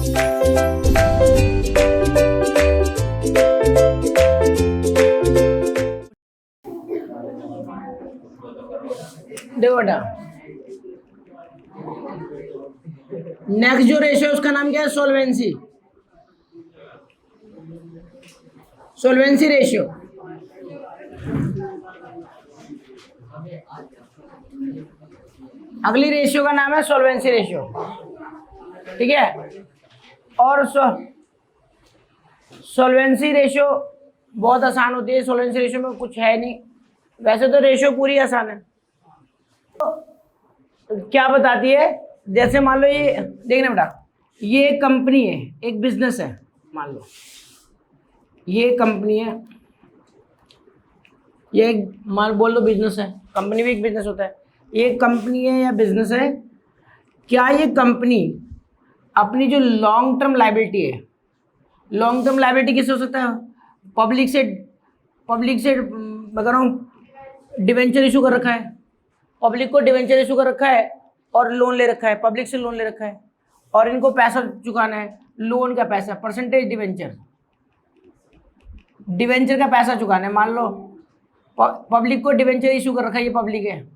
देखो बेटा, नेक्स्ट जो रेशियो उसका नाम क्या है? सोल्वेंसी। सोल्वेंसी रेशियो। अगली रेशियो का नाम है सोल्वेंसी रेशियो। ठीक है। और सोल्वेंसी रेशियो बहुत आसान होती है। सोल्वेंसी रेशियो में कुछ है नहीं, वैसे तो रेशियो पूरी आसान है। तो क्या बताती है? जैसे मान लो ये देखना बेटा, ये एक कंपनी है, एक बिजनेस है। मान लो ये कंपनी है, ये एक मान बोल लो बिजनेस है, कंपनी भी एक बिजनेस होता है। ये कंपनी है या बिजनेस है, क्या ये कंपनी अपनी जो लॉन्ग टर्म लायबिलिटी है, लॉन्ग टर्म लायबिलिटी किससे हो सकता है? पब्लिक से मैं कह रहा हूँ डिवेंचर इशू कर रखा है, पब्लिक को डिवेंचर इशू कर रखा है और लोन ले रखा है, पब्लिक से लोन ले रखा है और इनको पैसा चुकाना है। लोन का पैसा परसेंटेज डिवेंचर का पैसा चुकाना है। मान लो पब्लिक को डिवेंचर इशू कर रखा है, ये पब्लिक है,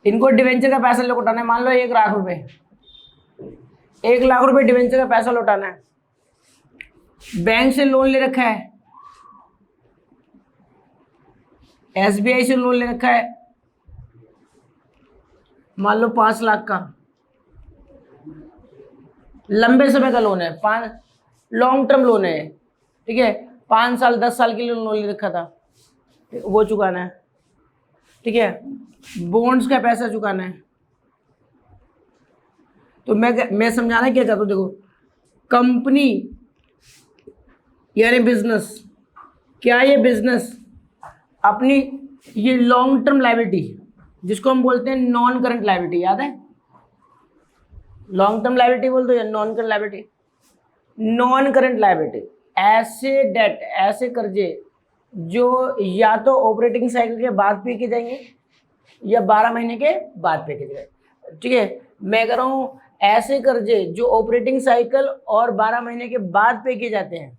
इनको डिवेंचर का पैसा लौटाना है। मान लो 1 लाख रुपए, 1 लाख रुपए डिवेंचर का पैसा लौटाना है। बैंक से लोन ले रखा है, SBI से लोन ले रखा है, मान लो 5 लाख का, लंबे समय का लोन है, लॉन्ग टर्म लोन है। ठीक है, 5 साल 10 साल के लिए लोन ले रखा था, वो चुकाना है। ठीक है, बॉन्ड्स का पैसा चुकाना है। तो मैं समझाना क्या चाहता हूँ, देखो कंपनी यानी बिजनेस, क्या ये बिजनेस अपनी ये लॉन्ग टर्म लायबिलिटी जिसको हम बोलते हैं नॉन करंट लायबिलिटी, याद है? लॉन्ग टर्म लायबिलिटी बोलते हैं या non current liability? Non current liability ऐसे डेट, ऐसे कर्जे जो या तो ऑपरेटिंग साइकिल के बाद पे किए जाएंगे या 12 महीने के बाद पे किए जाएंगे। ठीक है, मैं कह रहा हूँ ऐसे कर्जे जो ऑपरेटिंग साइकिल और 12 महीने के बाद पे किए जाते हैं।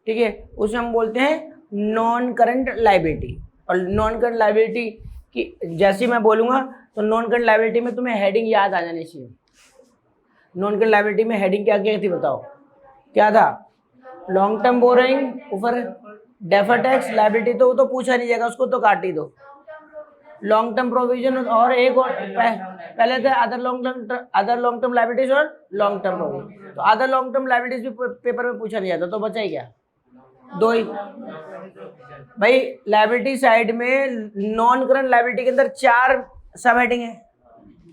ठीक है, उसे हम बोलते हैं नॉन करंट लायबिलिटी। और नॉन करंट लायबिलिटी की जैसे मैं बोलूँगा तो नॉन करंट लायबिलिटी में तुम्हें हेडिंग याद आ जानी चाहिए। नॉन करंट लायबिलिटी में हेडिंग क्या क्या थी बताओ? क्या था? लॉन्ग टर्म बोरोइंग, ऊपर डेफर्ड टैक्स लायबिलिटी, तो वो तो पूछा नहीं जाएगा, उसको तो काट ही दो। लॉन्ग टर्म प्रोविजन और एक और पहले थे अदर लॉन्ग टर्म लायबिलिटीज और लॉन्ग टर्म प्रोविजन। तो अदर लॉन्ग टर्म लायबिलिटीज भी पेपर में पूछा नहीं जाता, तो बचा ही क्या? 2 ही भाई। लायबिलिटी साइड में नॉन करंट लायबिलिटी के अंदर 4 सब हेडिंग है।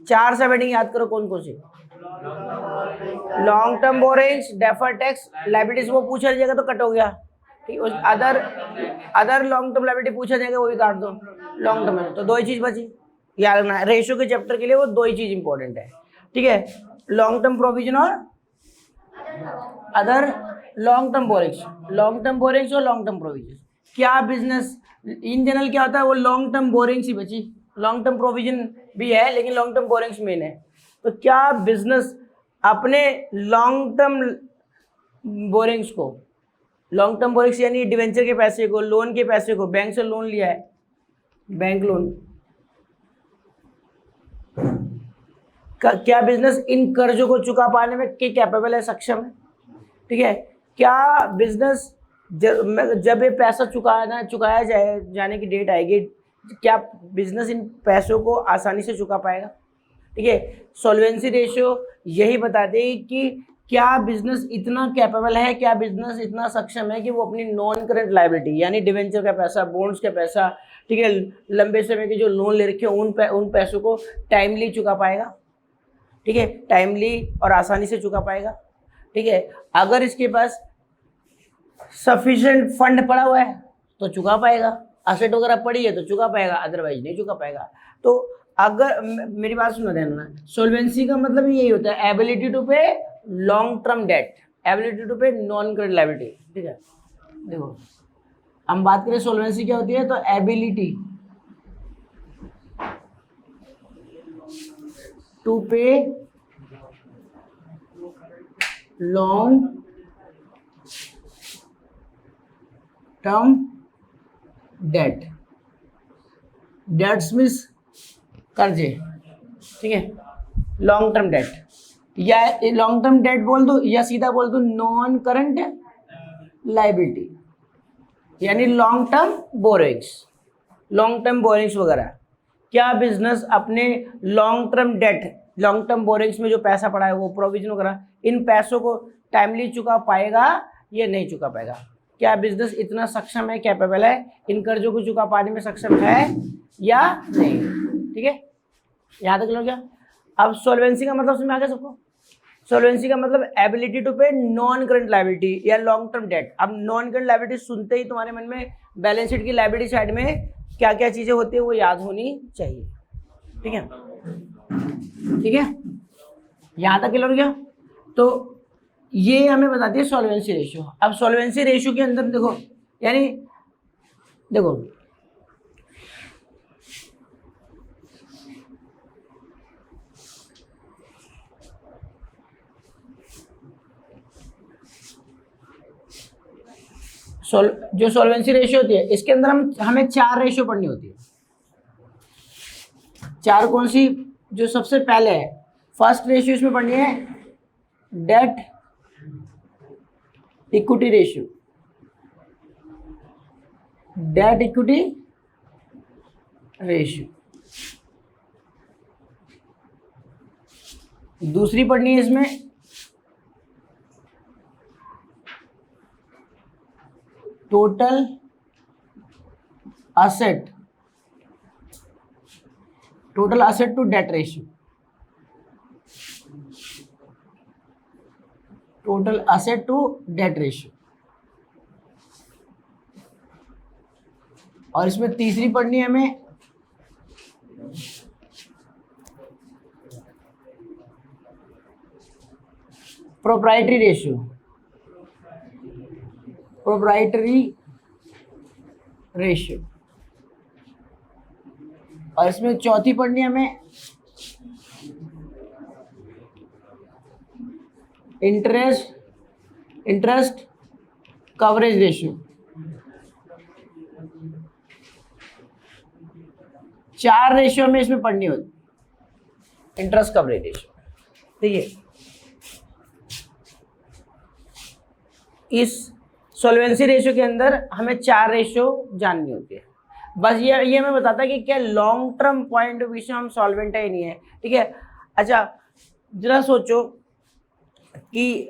4 सब हेडिंग याद करो कौन कौन सी? Long term borrowings, deferred tax liabilities, वो पूछा जाएगा तो कट हो गया। ठीक, अदर लॉन्ग टर्म लायबिलिटी पूछा जाएगा, वो भी काट दो लॉन्ग टर्म में। तो 2 ही चीज बची, याद रखना। रेशियो के चैप्टर के लिए वो 2 ही चीज इंपॉर्टेंट है। ठीक है, लॉन्ग टर्म प्रोविजन और other long term borrowings, long term borrowings और लॉन्ग टर्म प्रोविजन। क्या बिजनेस इन जनरल क्या होता है? वो लॉन्ग टर्म बोरिंग्स ही बची, लॉन्ग टर्म प्रोविजन भी है लेकिन लॉन्ग टर्म बोरिंग्स मेन है। तो क्या बिजनेस अपने लॉन्ग टर्म बोरिंग्स को, लॉन्ग टर्म बोरिंग्स यानी डिवेंचर के पैसे को, लोन के पैसे को, बैंक से लोन लिया है, बैंक लोन, क्या बिजनेस इन कर्जों को चुका पाने में कैपेबल है, सक्षम है? ठीक है, क्या बिजनेस जब ये पैसा चुकाया जाने की डेट आएगी, क्या बिजनेस इन पैसों को आसानी से चुका पाएगा? ठीक है, सॉल्वेंसी रेशियो यही बताते हैं कि क्या बिजनेस इतना कैपेबल है, क्या बिजनेस इतना सक्षम है कि वो अपनी नॉन करंट लायबिलिटी यानी डिवेंचर का पैसा, बॉन्ड्स का पैसा, ठीक है, लंबे समय के जो लोन ले रखे हैं उन पैसों को टाइमली चुका पाएगा। ठीक है, टाइमली और आसानी से चुका पाएगा। ठीक है, अगर इसके पास सफिशिएंट फंड पड़ा हुआ है तो चुका पाएगा, असेट वगैरह पड़ी है तो चुका पाएगा, अदरवाइज नहीं चुका पाएगा। तो अगर मेरी बात सुनो ध्यान में, सोल्वेंसी का मतलब यही होता है ability to pay long term debt, ability to pay non current liability. ठीक है, देखो हम बात करें सोल्वेंसी क्या होती है, तो ability to pay long term debt, debts means कर्जे, ठीक है, लॉन्ग टर्म डेट, या लॉन्ग टर्म डेट बोल दो या सीधा बोल दो नॉन करंट लाइबिलिटी, यानी long term borrowings, long term borrowings वगैरह। क्या बिजनेस अपने long term debt, long term borrowings में जो पैसा पड़ा है वो प्रोविजन वगैरह, इन पैसों को टाइमली चुका पाएगा या नहीं चुका पाएगा? क्या बिजनेस इतना सक्षम है, कैपेबल है, इन कर्जों को चुका पाने में सक्षम है या नहीं? ठीक है, यहाँ तक लो क्या? अब सॉल्वेंसी का मतलब समझ आ गया सबको? सॉल्वेंसी का मतलब ability to pay non current liability या लॉन्ग टर्म डेट। अब नॉन करंट लायबिलिटी सुनते ही तुम्हारे मन में बैलेंस शीट की लायबिलिटी साइड में क्या क्या चीजें होती है वो याद होनी चाहिए। ठीक है, ठीक है, यहाँ तक क्लियर हो गया? तो ये हमें बताती है सॉल्वेंसी रेशियो। अब सॉल्वेंसी रेशियो के अंदर देखो, यानी देखो जो सॉल्वेंसी रेशियो होती है इसके अंदर हमें 4 रेशियो पढ़नी होती है। 4 कौन सी? जो सबसे पहले है फर्स्ट रेशियो इसमें पढ़नी है debt equity ratio, debt equity ratio. दूसरी पढ़नी है इसमें total asset, total asset to debt ratio, total asset to debt ratio. और इसमें तीसरी पढ़नी है हमें प्रोप्राइटरी रेशियो, प्रोप्राइटरी रेशियो। और इसमें चौथी पढ़नी है हमें इंटरेस्ट कवरेज रेशियो। 4 रेशियो में इसमें पढ़नी होती इंटरेस्ट कवरेज रेशियो। ठीक है, इस सॉल्वेंसी रेशियो के अंदर हमें 4 रेशियो जाननी होती है। बस ये हमें बताता है कि क्या long term point of view से हम सॉल्वेंट है नहीं है। ठीक है, अच्छा जरा सोचो कि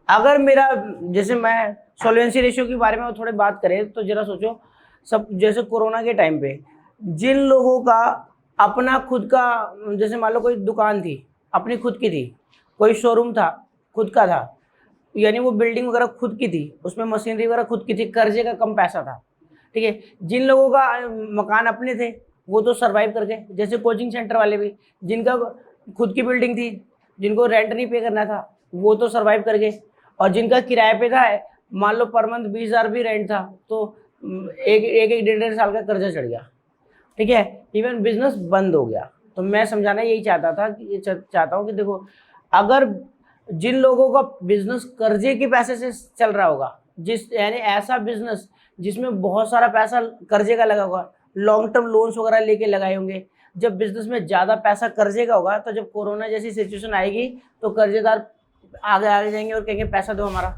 अगर मेरा, जैसे मैं सॉल्वेंसी रेशियो के बारे में थोड़ी बात करें तो जरा सोचो, सब जैसे कोरोना के टाइम पे जिन लोगों का अपना खुद का, जैसे मान लो कोई दुकान थी अपनी खुद की थी, कोई शोरूम था खुद का था, यानी वो बिल्डिंग वगैरह खुद की थी, उसमें मशीनरी वगैरह खुद की थी, कर्जे का कम पैसा था। ठीक है, जिन लोगों का मकान अपने थे वो तो सरवाइव कर गए, जैसे कोचिंग सेंटर वाले भी, जिनका खुद की बिल्डिंग थी, जिनको रेंट नहीं पे करना था वो तो सरवाइव कर गए। और जिनका किराए पे था, मान लो पर मंथ 20,000 भी रेंट था, तो एक 1.5 साल का कर्जा चढ़ गया। ठीक है, इवन बिजनेस बंद हो गया। तो मैं समझाना यही चाहता था कि चाहता हूँ कि देखो, अगर जिन लोगों का बिजनेस कर्जे के पैसे से चल रहा होगा, जिस यानी ऐसा बिजनेस जिसमें बहुत सारा पैसा कर्जे का लगा होगा, लॉन्ग टर्म लोन्स वगैरह लेके लगाए होंगे, जब बिजनेस में ज़्यादा पैसा कर्जे का होगा तो जब कोरोना जैसी सिचुएशन आएगी तो कर्जेदार आगे जाएंगे और कहेंगे पैसा दो हमारा,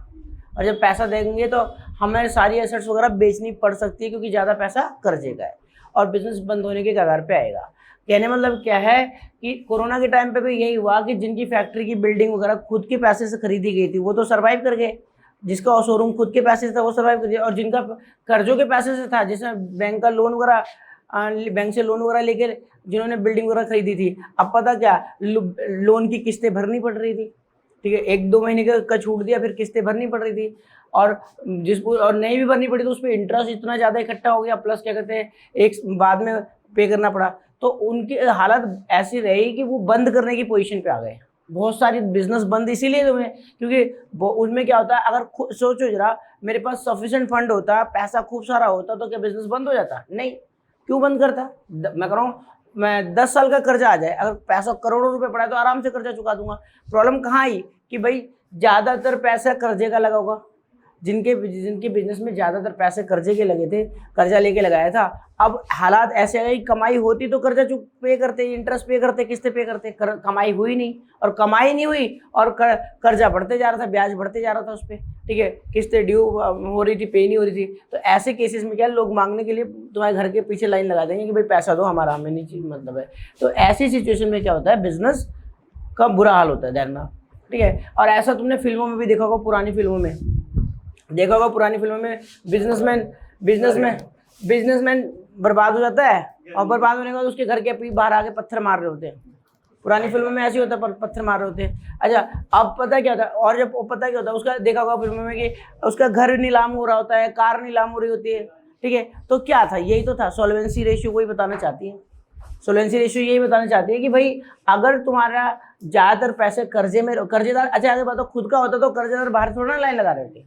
और जब पैसा देंगे तो हमें सारी एसेट्स वगैरह बेचनी पड़ सकती है क्योंकि ज़्यादा पैसा कर्जे का है और बिजनेस बंद होने के कगार पे आएगा। कहने मतलब क्या है कि कोरोना के टाइम पे भी यही हुआ कि जिनकी फैक्ट्री की बिल्डिंग वगैरह खुद के पैसे से खरीदी गई थी वो तो सर्वाइव कर गए, जिसका शोरूम खुद के पैसे से था वो सर्वाइव कर गया, और जिनका कर्जों के पैसे से था, जिसमें बैंक का लोन वगैरह, बैंक से लोन वगैरह लेकर जिन्होंने बिल्डिंग वगैरह खरीदी थी, अब पता क्या, लोन की किस्तें भरनी पड़ रही थी। ठीक है, 1-2 महीने का छूट दिया, फिर किस्तें भरनी पड़ रही थी, और और नहीं भी भरनी पड़ी तो उस पर इंटरेस्ट इतना ज़्यादा इकट्ठा हो गया, प्लस क्या कहते हैं एक बाद में पे करना पड़ा, तो उनकी हालत ऐसी रही कि वो बंद करने की पोजीशन पे आ गए। बहुत सारी बिजनेस बंद इसीलिए हुए क्योंकि उसमें क्या होता है, अगर सोचो जरा, मेरे पास सफिशिएंट फंड होता, पैसा खूब सारा होता, तो क्या बिजनेस बंद हो जाता? नहीं। क्यों बंद करता? मैं कह रहा हूँ मैं 10 साल का कर्जा आ जाए, अगर पैसा करोड़ों रुपए पड़ा है तो आराम से कर्जा चुका दूंगा। प्रॉब्लम कहाँ आई कि भाई ज़्यादातर पैसा कर्जे का लगा होगा, जिनके बिजनेस में ज़्यादातर पैसे कर्जे के लगे थे, कर्जा लेके लगाया था। अब हालात ऐसे है कि कमाई होती तो कर्जा पे करते, इंटरेस्ट पे करते, किस्तें पे करते, कमाई हुई नहीं, और कमाई नहीं हुई और कर्जा बढ़ते जा रहा था, ब्याज बढ़ते जा रहा था उस पर, ठीक है, किस्तें ड्यू हो रही थी, पे नहीं हो रही थी। तो ऐसे केसेस में क्या लोग मांगने के लिए तुम्हारे घर के पीछे लाइन लगा देंगे कि भाई पैसा दो, हमारा हमें नहीं चीज मतलब है। तो ऐसी सिचुएशन में क्या होता है, बिजनेस का बुरा हाल होता है, ध्यान रखना, ठीक है। और ऐसा तुमने फिल्मों में भी देखा होगा, पुरानी फिल्मों में देखा होगा, पुरानी फिल्मों में बिजनेसमैन बर्बाद हो जाता है, और बर्बाद होने के बाद उसके घर के बाहर आके पत्थर मार रहे होते हैं। पुरानी फिल्मों में ऐसे होता है, पत्थर मार रहे होते हैं। अच्छा, अब पता क्या होता है, और जब पता क्या होता है, उसका देखा होगा फिल्मों में कि उसका घर नीलाम हो रहा होता है, कार नीलाम हो रही होती है, ठीक है। तो क्या था, यही तो था, सॉल्वेंसी रेशियो वही बताना चाहती है। सॉल्वेंसी रेशियो यही बताना चाहती है कि भाई अगर तुम्हारा ज़्यादातर पैसे कर्जे में, कर्जेदार, अच्छा अगर बताओ खुद का होता तो कर्जेदार बाहर थोड़ा ना लाइन लगा रहे थे,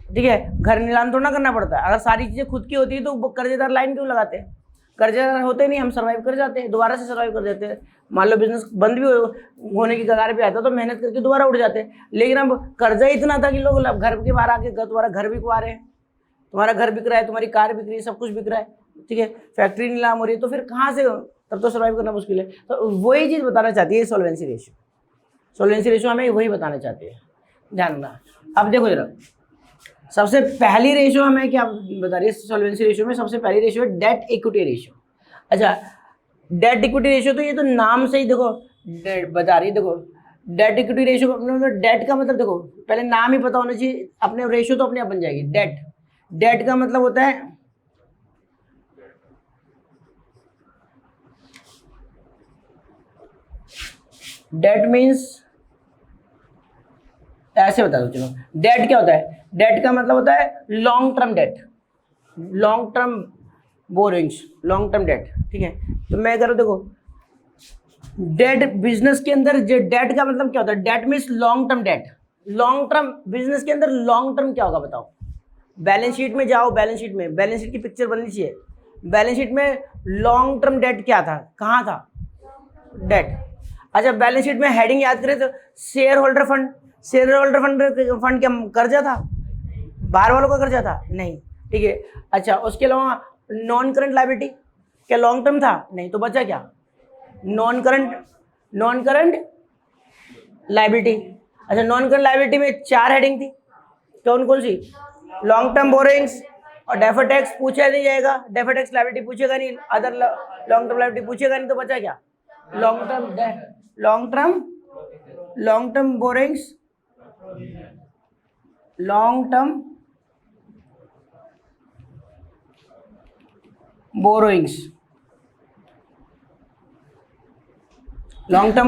ठीक है, घर नीलाम थोड़ा ना करना पड़ता है। अगर सारी चीज़ें खुद की होती है तो कर्जेदार लाइन क्यों लगाते हैं, कर्जेदार होते नहीं, हम सर्वाइव कर जाते हैं, दोबारा से सर्वाइव कर जाते हैं। मान लो बिजनेस बंद भी होने की कगार पे आता तो मेहनत करके दोबारा उठ जाते हैं। लेकिन अब कर्जा इतना था कि लोग घर के बाहर आके तुम्हारा घर बिकवा रहे हैं, तुम्हारा घर बिक रहा है, तुम्हारी कार बिक रही है, सब कुछ बिक रहा है, ठीक है, फैक्ट्री नीलाम हो रही है, तो फिर कहाँ से, तब तो सर्वाइव करना मुश्किल है। तो वही चीज़ बताना चाहती है सॉल्वेंसी रेशियो। सॉल्वेंसी रेशियो हमें वही बताना चाहती है, ध्यान रखना। अब देखो जरा, सबसे पहली रेशियो हमें क्या बता रही है, सॉल्वेंसी रेशियो में सबसे पहली रेशियो है डेट इक्विटी रेशियो। अच्छा, डेट इक्विटी रेशियो तो ये तो नाम से ही देखो बता रही है। देखो डेट इक्विटी रेशियो, अपने डेट का मतलब देखो पहले नाम ही पता होना चाहिए, अपने रेशियो तो अपने आप बन जाएगी। डेट का मतलब होता है, डेट मीन्स, ऐसे बता दो चलो, डेट क्या होता है, डेट का मतलब होता है long term debt, long term borrowings, long term date, ठीक है। तो मैं कह रहा हूँ देखो, डेट बिजनेस के अंदर जो डेट का मतलब क्या होता है, that means long term debt. Long term business के अंदर लॉन्ग टर्म क्या होगा बताओ, बैलेंस शीट में जाओ, बैलेंस शीट की पिक्चर बननी चाहिए। बैलेंस शीट में लॉन्ग टर्म डेट क्या था, कहाँ था डेट। अच्छा, बैलेंस शीट में हेडिंग याद करें तो शेयर होल्डर फंड क्या कर्जा था, बाहर वालों का कर्जा था, नहीं, ठीक है। अच्छा, उसके अलावा नॉन करंट लायबिलिटी क्या लॉन्ग टर्म था, नहीं, तो बचा क्या, नॉन करंट लायबिलिटी। अच्छा, नॉन करंट लायबिलिटी में 4 हेडिंग थी, कौन सी, लॉन्ग टर्म बोरिंग्स और डेफर्ड टैक्स पूछा नहीं जाएगा, डेफर्ड टैक्स लायबिलिटी पूछेगा नहीं, अदर लॉन्ग टर्म लायबिलिटी पूछेगा नहीं, तो बचा क्या, long term borrowings, long term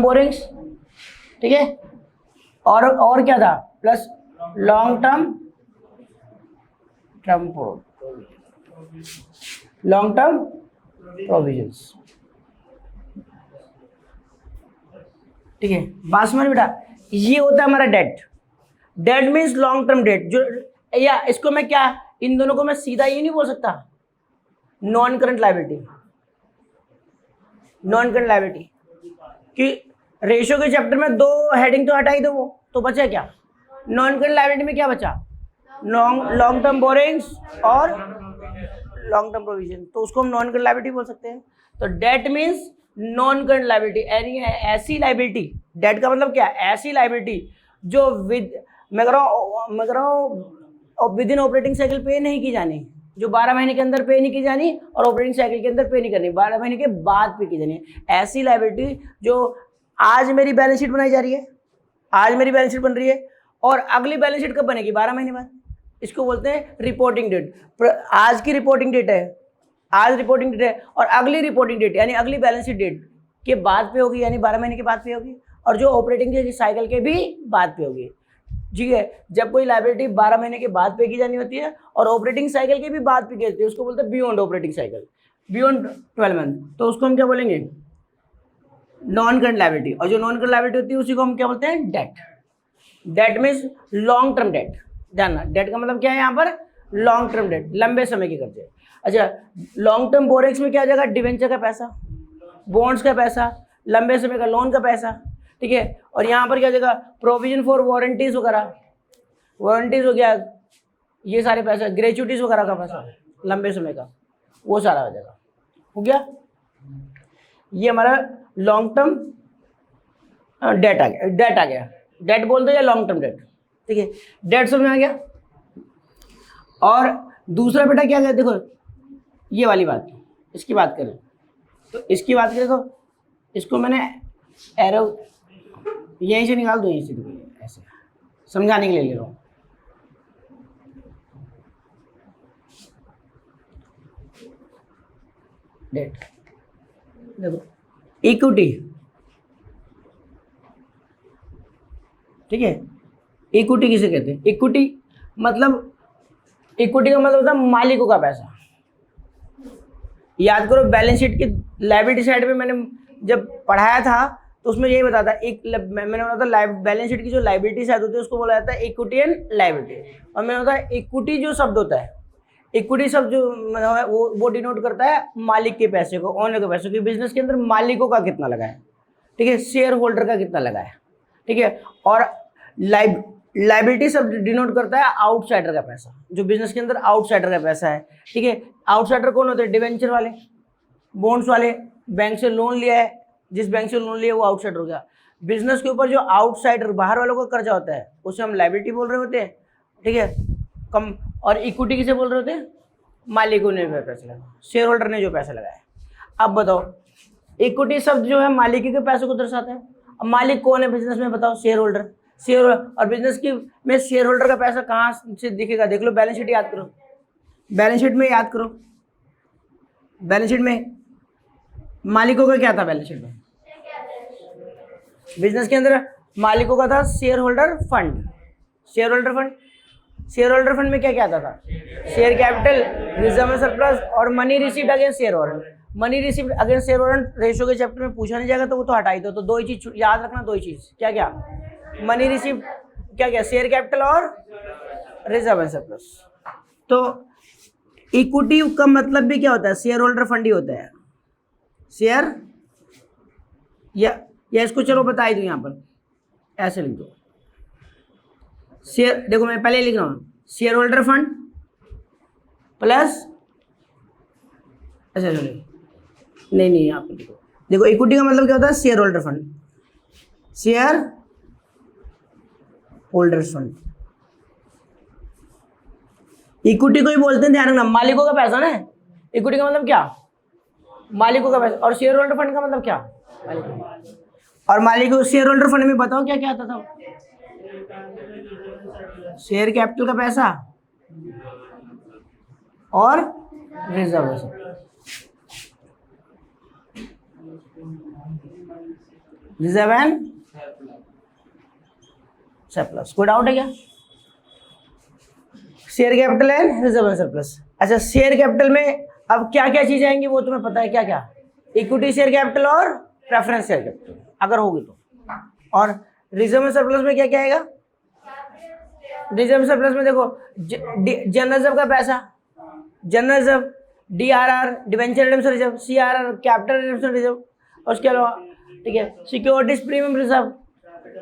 borrowings, ठीक है। और क्या था, प्लस लॉन्ग टर्म प्रोविजंस, ठीक है। बात समझ बेटा, ये होता है हमारा that means long term date. जो या इसको मैं क्या, इन दोनों को मैं सीधा ये नहीं बोल सकता, नॉन करंट लायबिलिटी कि रेशियो के चैप्टर में 2 हेडिंग तो हटाई दो, वो तो बचा क्या, नॉन करंट लायबिलिटी में क्या बचा, लॉन्ग टर्म बोरिंग्स और लॉन्ग टर्म प्रोविजन, तो उसको हम नॉन करंट लायबिलिटी बोल सकते हैं। तो that means non current liability, यानी ऐसी लायबिलिटी, डेट का मतलब क्या, ऐसी लायबिलिटी जो मैं कह रहा हूँ विद इन ऑपरेटिंग साइकिल पे नहीं की जानी, जो 12 महीने के अंदर पे नहीं की जानी और ऑपरेटिंग साइकिल के अंदर पे नहीं करनी, 12 महीने के बाद पे की जानी। ऐसी लायबिलिटी जो आज मेरी बैलेंस शीट बनाई जा रही है, आज मेरी बैलेंस शीट बन रही है और अगली बैलेंस शीट कब बनेगी, 12 महीने बाद, इसको बोलते हैं रिपोर्टिंग डेट। आज की रिपोर्टिंग डेट है, आज रिपोर्टिंग डेट है, और अगली रिपोर्टिंग डेट यानी अगली बैलेंस शीट डेट के बाद पे होगी, यानी 12 महीने के बाद पे होगी, और जो ऑपरेटिंग साइकिल के भी बाद पे होगी, ठीक है। जब कोई लायबिलिटी 12 महीने के बाद पे की जानी होती है और ऑपरेटिंग साइकिल के भी बाद पे की जाती है, उसको बोलते हैं beyond operating cycle, beyond 12 month, तो उसको हम क्या बोलेंगे, नॉन करंट लायबिलिटी। और जो नॉन करंट लायबिलिटी होती है उसी को हम क्या बोलते हैं, that means long term date. ध्यान, डेट का मतलब क्या है यहाँ पर, लॉन्ग टर्म डेट, लंबे समय के कर्जे। अच्छा, लॉन्ग टर्म बोरेक्स में क्या आ जाएगा, डिवेंचर का पैसा, बॉन्ड्स का पैसा, लंबे समय का लोन का पैसा, ठीक है। और यहाँ पर क्या हो जाएगा, प्रोविजन फॉर वारंटीज वगैरह, वारंटीज हो गया, ये सारे पैसे, ग्रेचुइटीज वगैरह का पैसा लंबे समय का, वो सारा हो जाएगा। हो गया, ये हमारा लॉन्ग टर्म डेट आ गया, डेट आ गया, डेट बोल दो या लॉन्ग टर्म डेट, ठीक है। डेट समझ में आ गया। और दूसरा बेटा क्या है, देखो ये वाली बात, इसकी बात करें तो इसकी बात करें तो इसको मैंने एरो यहीं से निकाल दो, यहीं से देखो, ऐसे समझाने के लिए ले रहा हूँ। डेट देखो, इक्विटी, ठीक है। इक्विटी किसे कहते हैं, इक्विटी मतलब, इक्विटी का मतलब होता है मालिकों का पैसा। याद करो बैलेंस शीट की लायबिलिटी साइड में मैंने जब पढ़ाया था तो उसमें यही बताया था, एक मैंने बोला था बैलेंस शीट की जो लायबिलिटी साइड होती है उसको बोला जाता है इक्विटी एंड लायबिलिटी। और मैंने बताया इक्विटी जो शब्द होता है, इक्विटी शब्द जो मतलब है वो डिनोट करता है मालिक के पैसे को, ओनर के पैसे को, बिजनेस के अंदर मालिकों का कितना लगा है, ठीक है, शेयर होल्डर का कितना लगा है, ठीक है। और लायबिलिटी शब्द डिनोट करता है आउटसाइडर का पैसा, जो बिजनेस के अंदर आउटसाइडर का पैसा है, ठीक है। आउटसाइडर कौन होते हैं, डिवेंचर वाले, बॉन्ड्स वाले, बैंक से लोन लिया है, जिस बैंक से लोन लिया वो आउटसाइडर हो गया। बिजनेस के ऊपर जो आउटसाइडर बाहर वालों का कर्जा होता है उसे हम लायबिलिटी बोल रहे होते हैं, ठीक है। कम और इक्विटी किसे बोल रहे होते हैं, मालिकों ने पैसा लगाया, शेयर होल्डर ने जो पैसा लगाया। अब बताओ, इक्विटी शब्द जो है मालिकी के पैसे को दर्शाता है। अब मालिक कौन है बिजनेस में, बताओ, शेयर होल्डर, शेयर। और बिजनेस की में शेयर होल्डर का पैसा कहाँ से दिखेगा, देख लो, बैलेंस शीट याद करो, बैलेंस शीट में याद करो, बैलेंस शीट में मालिकों का क्या था, बैलेंस शीट में बिजनेस के अंदर मालिकों का था share holder fund, share holder fund. Share holder fund में क्या क्या आता था, शेयर कैपिटल, रिजर्व सरप्लस और money received against share warrant. Money received against share warrant ratio के चैप्टर में पूछा नहीं जाएगा तो वो तो हटा ही दो। तो दो ही चीज याद रखना, दो ही चीज, क्या क्या, मनी रिसीव्ड, क्या क्या, शेयर कैपिटल और रिजर्व सरप्लस। तो इक्विटी का मतलब भी क्या होता है, शेयर होल्डर फंड ही होता है, शेयर, या इसको चलो बता ही दूं, यहाँ पर ऐसे लिख दो, शेयर, देखो मैं पहले लिख रहा हूँ, शेयर होल्डर फंड प्लस, अच्छा चलो नहीं यहाँ पर देखो, देखो इक्विटी का मतलब क्या होता है, shareholder fund, share holder fund. Equity को ही बोलते हैं, ध्यान रखना, मालिकों का पैसा ना, इक्विटी का मतलब क्या, मालिकों का पैसा। और शेयर होल्डर फंड का मतलब क्या, मालिकों। और मालिकों, शेयर होल्डर फंड में बताओ क्या क्या आता था, शेयर कैपिटल का पैसा और रिजर्व, रिजर्व एंड सरप्लस। कोई डाउट है क्या, share capital and reserve and surplus. अच्छा, शेयर कैपिटल में अब क्या क्या चीजें आएंगी वो तुम्हें पता है, क्या क्या, इक्विटी शेयर कैपिटल और प्रेफरेंस शेयर कैपिटल अगर होगी तो। और रिजर्व एंड सरप्लस में क्या क्या आएगा, रिजर्व सरप्लस में देखो, जनरल रिजर्व का पैसा, general reserve, DRR debenture redemption reserve, CRR capital redemption reserve, और उसके अलावा ठीक है सिक्योरिटीज प्रीमियम रिजर्व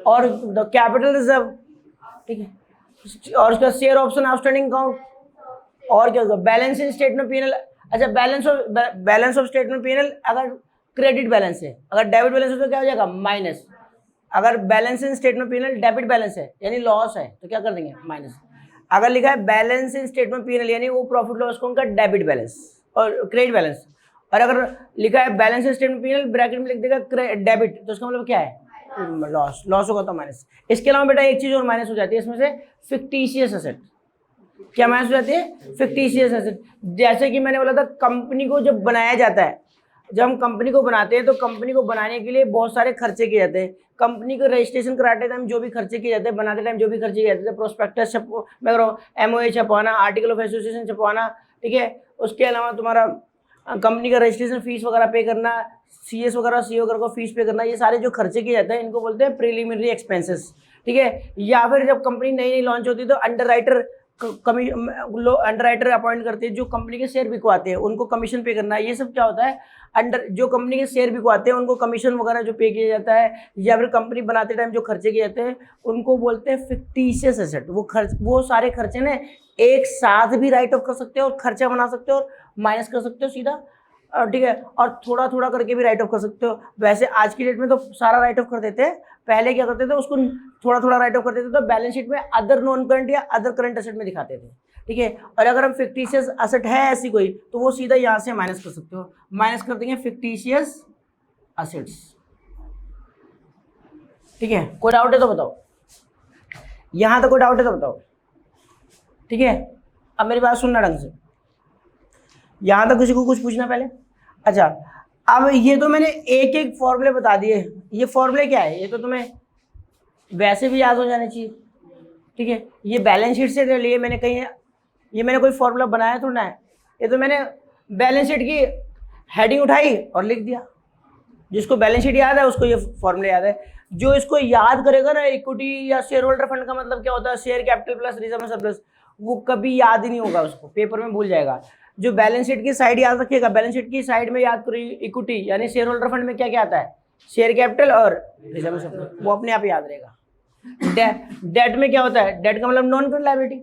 और कैपिटल रिजर्व, ठीक है। और उसका शेयर ऑप्शन आउटस्टैंडिंग अकाउंट, और क्या होगा, बैलेंस इन स्टेटमेंट P&L। अच्छा, बैलेंस ऑफ स्टेटमेंट P&L अगर क्रेडिट बैलेंस है, अगर डेबिट बैलेंस है तो क्या हो जाएगा, माइनस। अगर बैलेंस इन स्टेटमेंट P&L डेबिट बैलेंस है यानी लॉस है तो क्या कर देंगे, माइनस। अगर लिखा है बैलेंस इन स्टेटमेंट P&L यानी वो प्रॉफिट लॉस अकाउंट का डेबिट बैलेंस और क्रेडिट बैलेंस। और अगर लिखा है बैलेंस इन स्टेटमेंट P&L ब्रैकेट में लिख देगा डेबिट, तो उसका मतलब क्या है, लॉस, लॉस होगा तो माइनस। इसके अलावा बेटा एक चीज और माइनस हो जाती है इसमें से, फिक्टिशियस एसेट। क्या माइनस हो जाती है, फिक्टिशियस एसेट। जैसे कि मैंने बोला था, कंपनी को जब बनाया जाता है, जब हम कंपनी को बनाते हैं तो कंपनी को बनाने के लिए बहुत सारे खर्चे किए जाते हैं। कंपनी को रजिस्ट्रेशन कराते टाइम जो भी खर्चे किए जाते हैं, बनाते टाइम जो भी खर्चे किए जाते हैं, प्रोस्पेक्टस मैं कह रहा हूँ, MOA छपवाना, आर्टिकल ऑफ एसोसिएशन छपवाना, ठीक है। उसके अलावा तुम्हारा कंपनी का रजिस्ट्रेशन फीस वगैरह पे करना, CS वगैरह CO वगैरह को फीस पे करना, ये सारे जो खर्चे किए जाते हैं इनको बोलते हैं प्रीलिमिनरी एक्सपेंसेस, ठीक है। या फिर जब कंपनी नई नई लॉन्च होती है तो अंडरराइटर अंडर राइटर अपॉइंट करते हैं, जो कंपनी के शेयर बिकवाते हैं उनको कमीशन पे करना है, ये सब क्या होता है, अंडर जो कंपनी के शेयर बिकवाते हैं उनको कमीशन वगैरह जो पे किया जाता है, या फिर कंपनी बनाते टाइम जो खर्चे किए जाते हैं उनको बोलते हैं फिक्टिशियस एसेट। वो सारे खर्चे ने एक साथ भी राइट ऑफ कर सकते हो और खर्चा बना सकते हो और माइनस कर सकते हो सीधा, ठीक है, और थोड़ा थोड़ा करके भी राइट ऑफ कर सकते हो। वैसे आज की डेट में तो सारा राइट ऑफ कर देते हैं, पहले क्या करते थे उसको थोड़ा थोड़ा राइट ऑफ कर देते थे, तो बैलेंस शीट में अदर नॉन करंट या अदर करंट एसेट में दिखाते थे, ठीक है। और अगर हम फिक्टिशियस एसेट है ऐसी कोई तो वो सीधा यहाँ से माइनस कर सकते हो, माइनस कर देंगे फिक्टिशियस एसेट्स, ठीक है। कोई डाउट है तो बताओ, यहाँ तक कोई डाउट है तो बताओ, ठीक है। अब मेरी बात सुनना ढंग से, यहाँ तक किसी को कुछ पूछना पहले? अच्छा, अब ये तो मैंने एक एक फॉर्मूले बता दिए, ये फॉर्मूले क्या है ये तो तुम्हें वैसे भी याद हो जाने चाहिए, ठीक है। ये बैलेंस शीट से लिए मैंने कहीं, ये मैंने कोई फॉर्मूला बनाया थोड़ा है, ये तो मैंने बैलेंस शीट की हेडिंग उठाई और लिख दिया। जिसको बैलेंस शीट याद है उसको ये फॉर्मूला याद है, जो इसको याद करेगा ना, इक्विटी या शेयर होल्डर फंड का मतलब क्या होता है, share capital plus reserve surplus, वो कभी याद ही नहीं होगा, उसको पेपर में भूल जाएगा। जो बैलेंस शीट की साइड याद रखिएगा, बैलेंस शीट की साइड में याद करिए इक्विटी यानी शेयर होल्डर फंड में क्या क्या आता है, शेयर कैपिटल और रिजर्व सरप्लस, वो अपने आप याद रहेगा। डेट में क्या होता है, डेट का मतलब non current liability,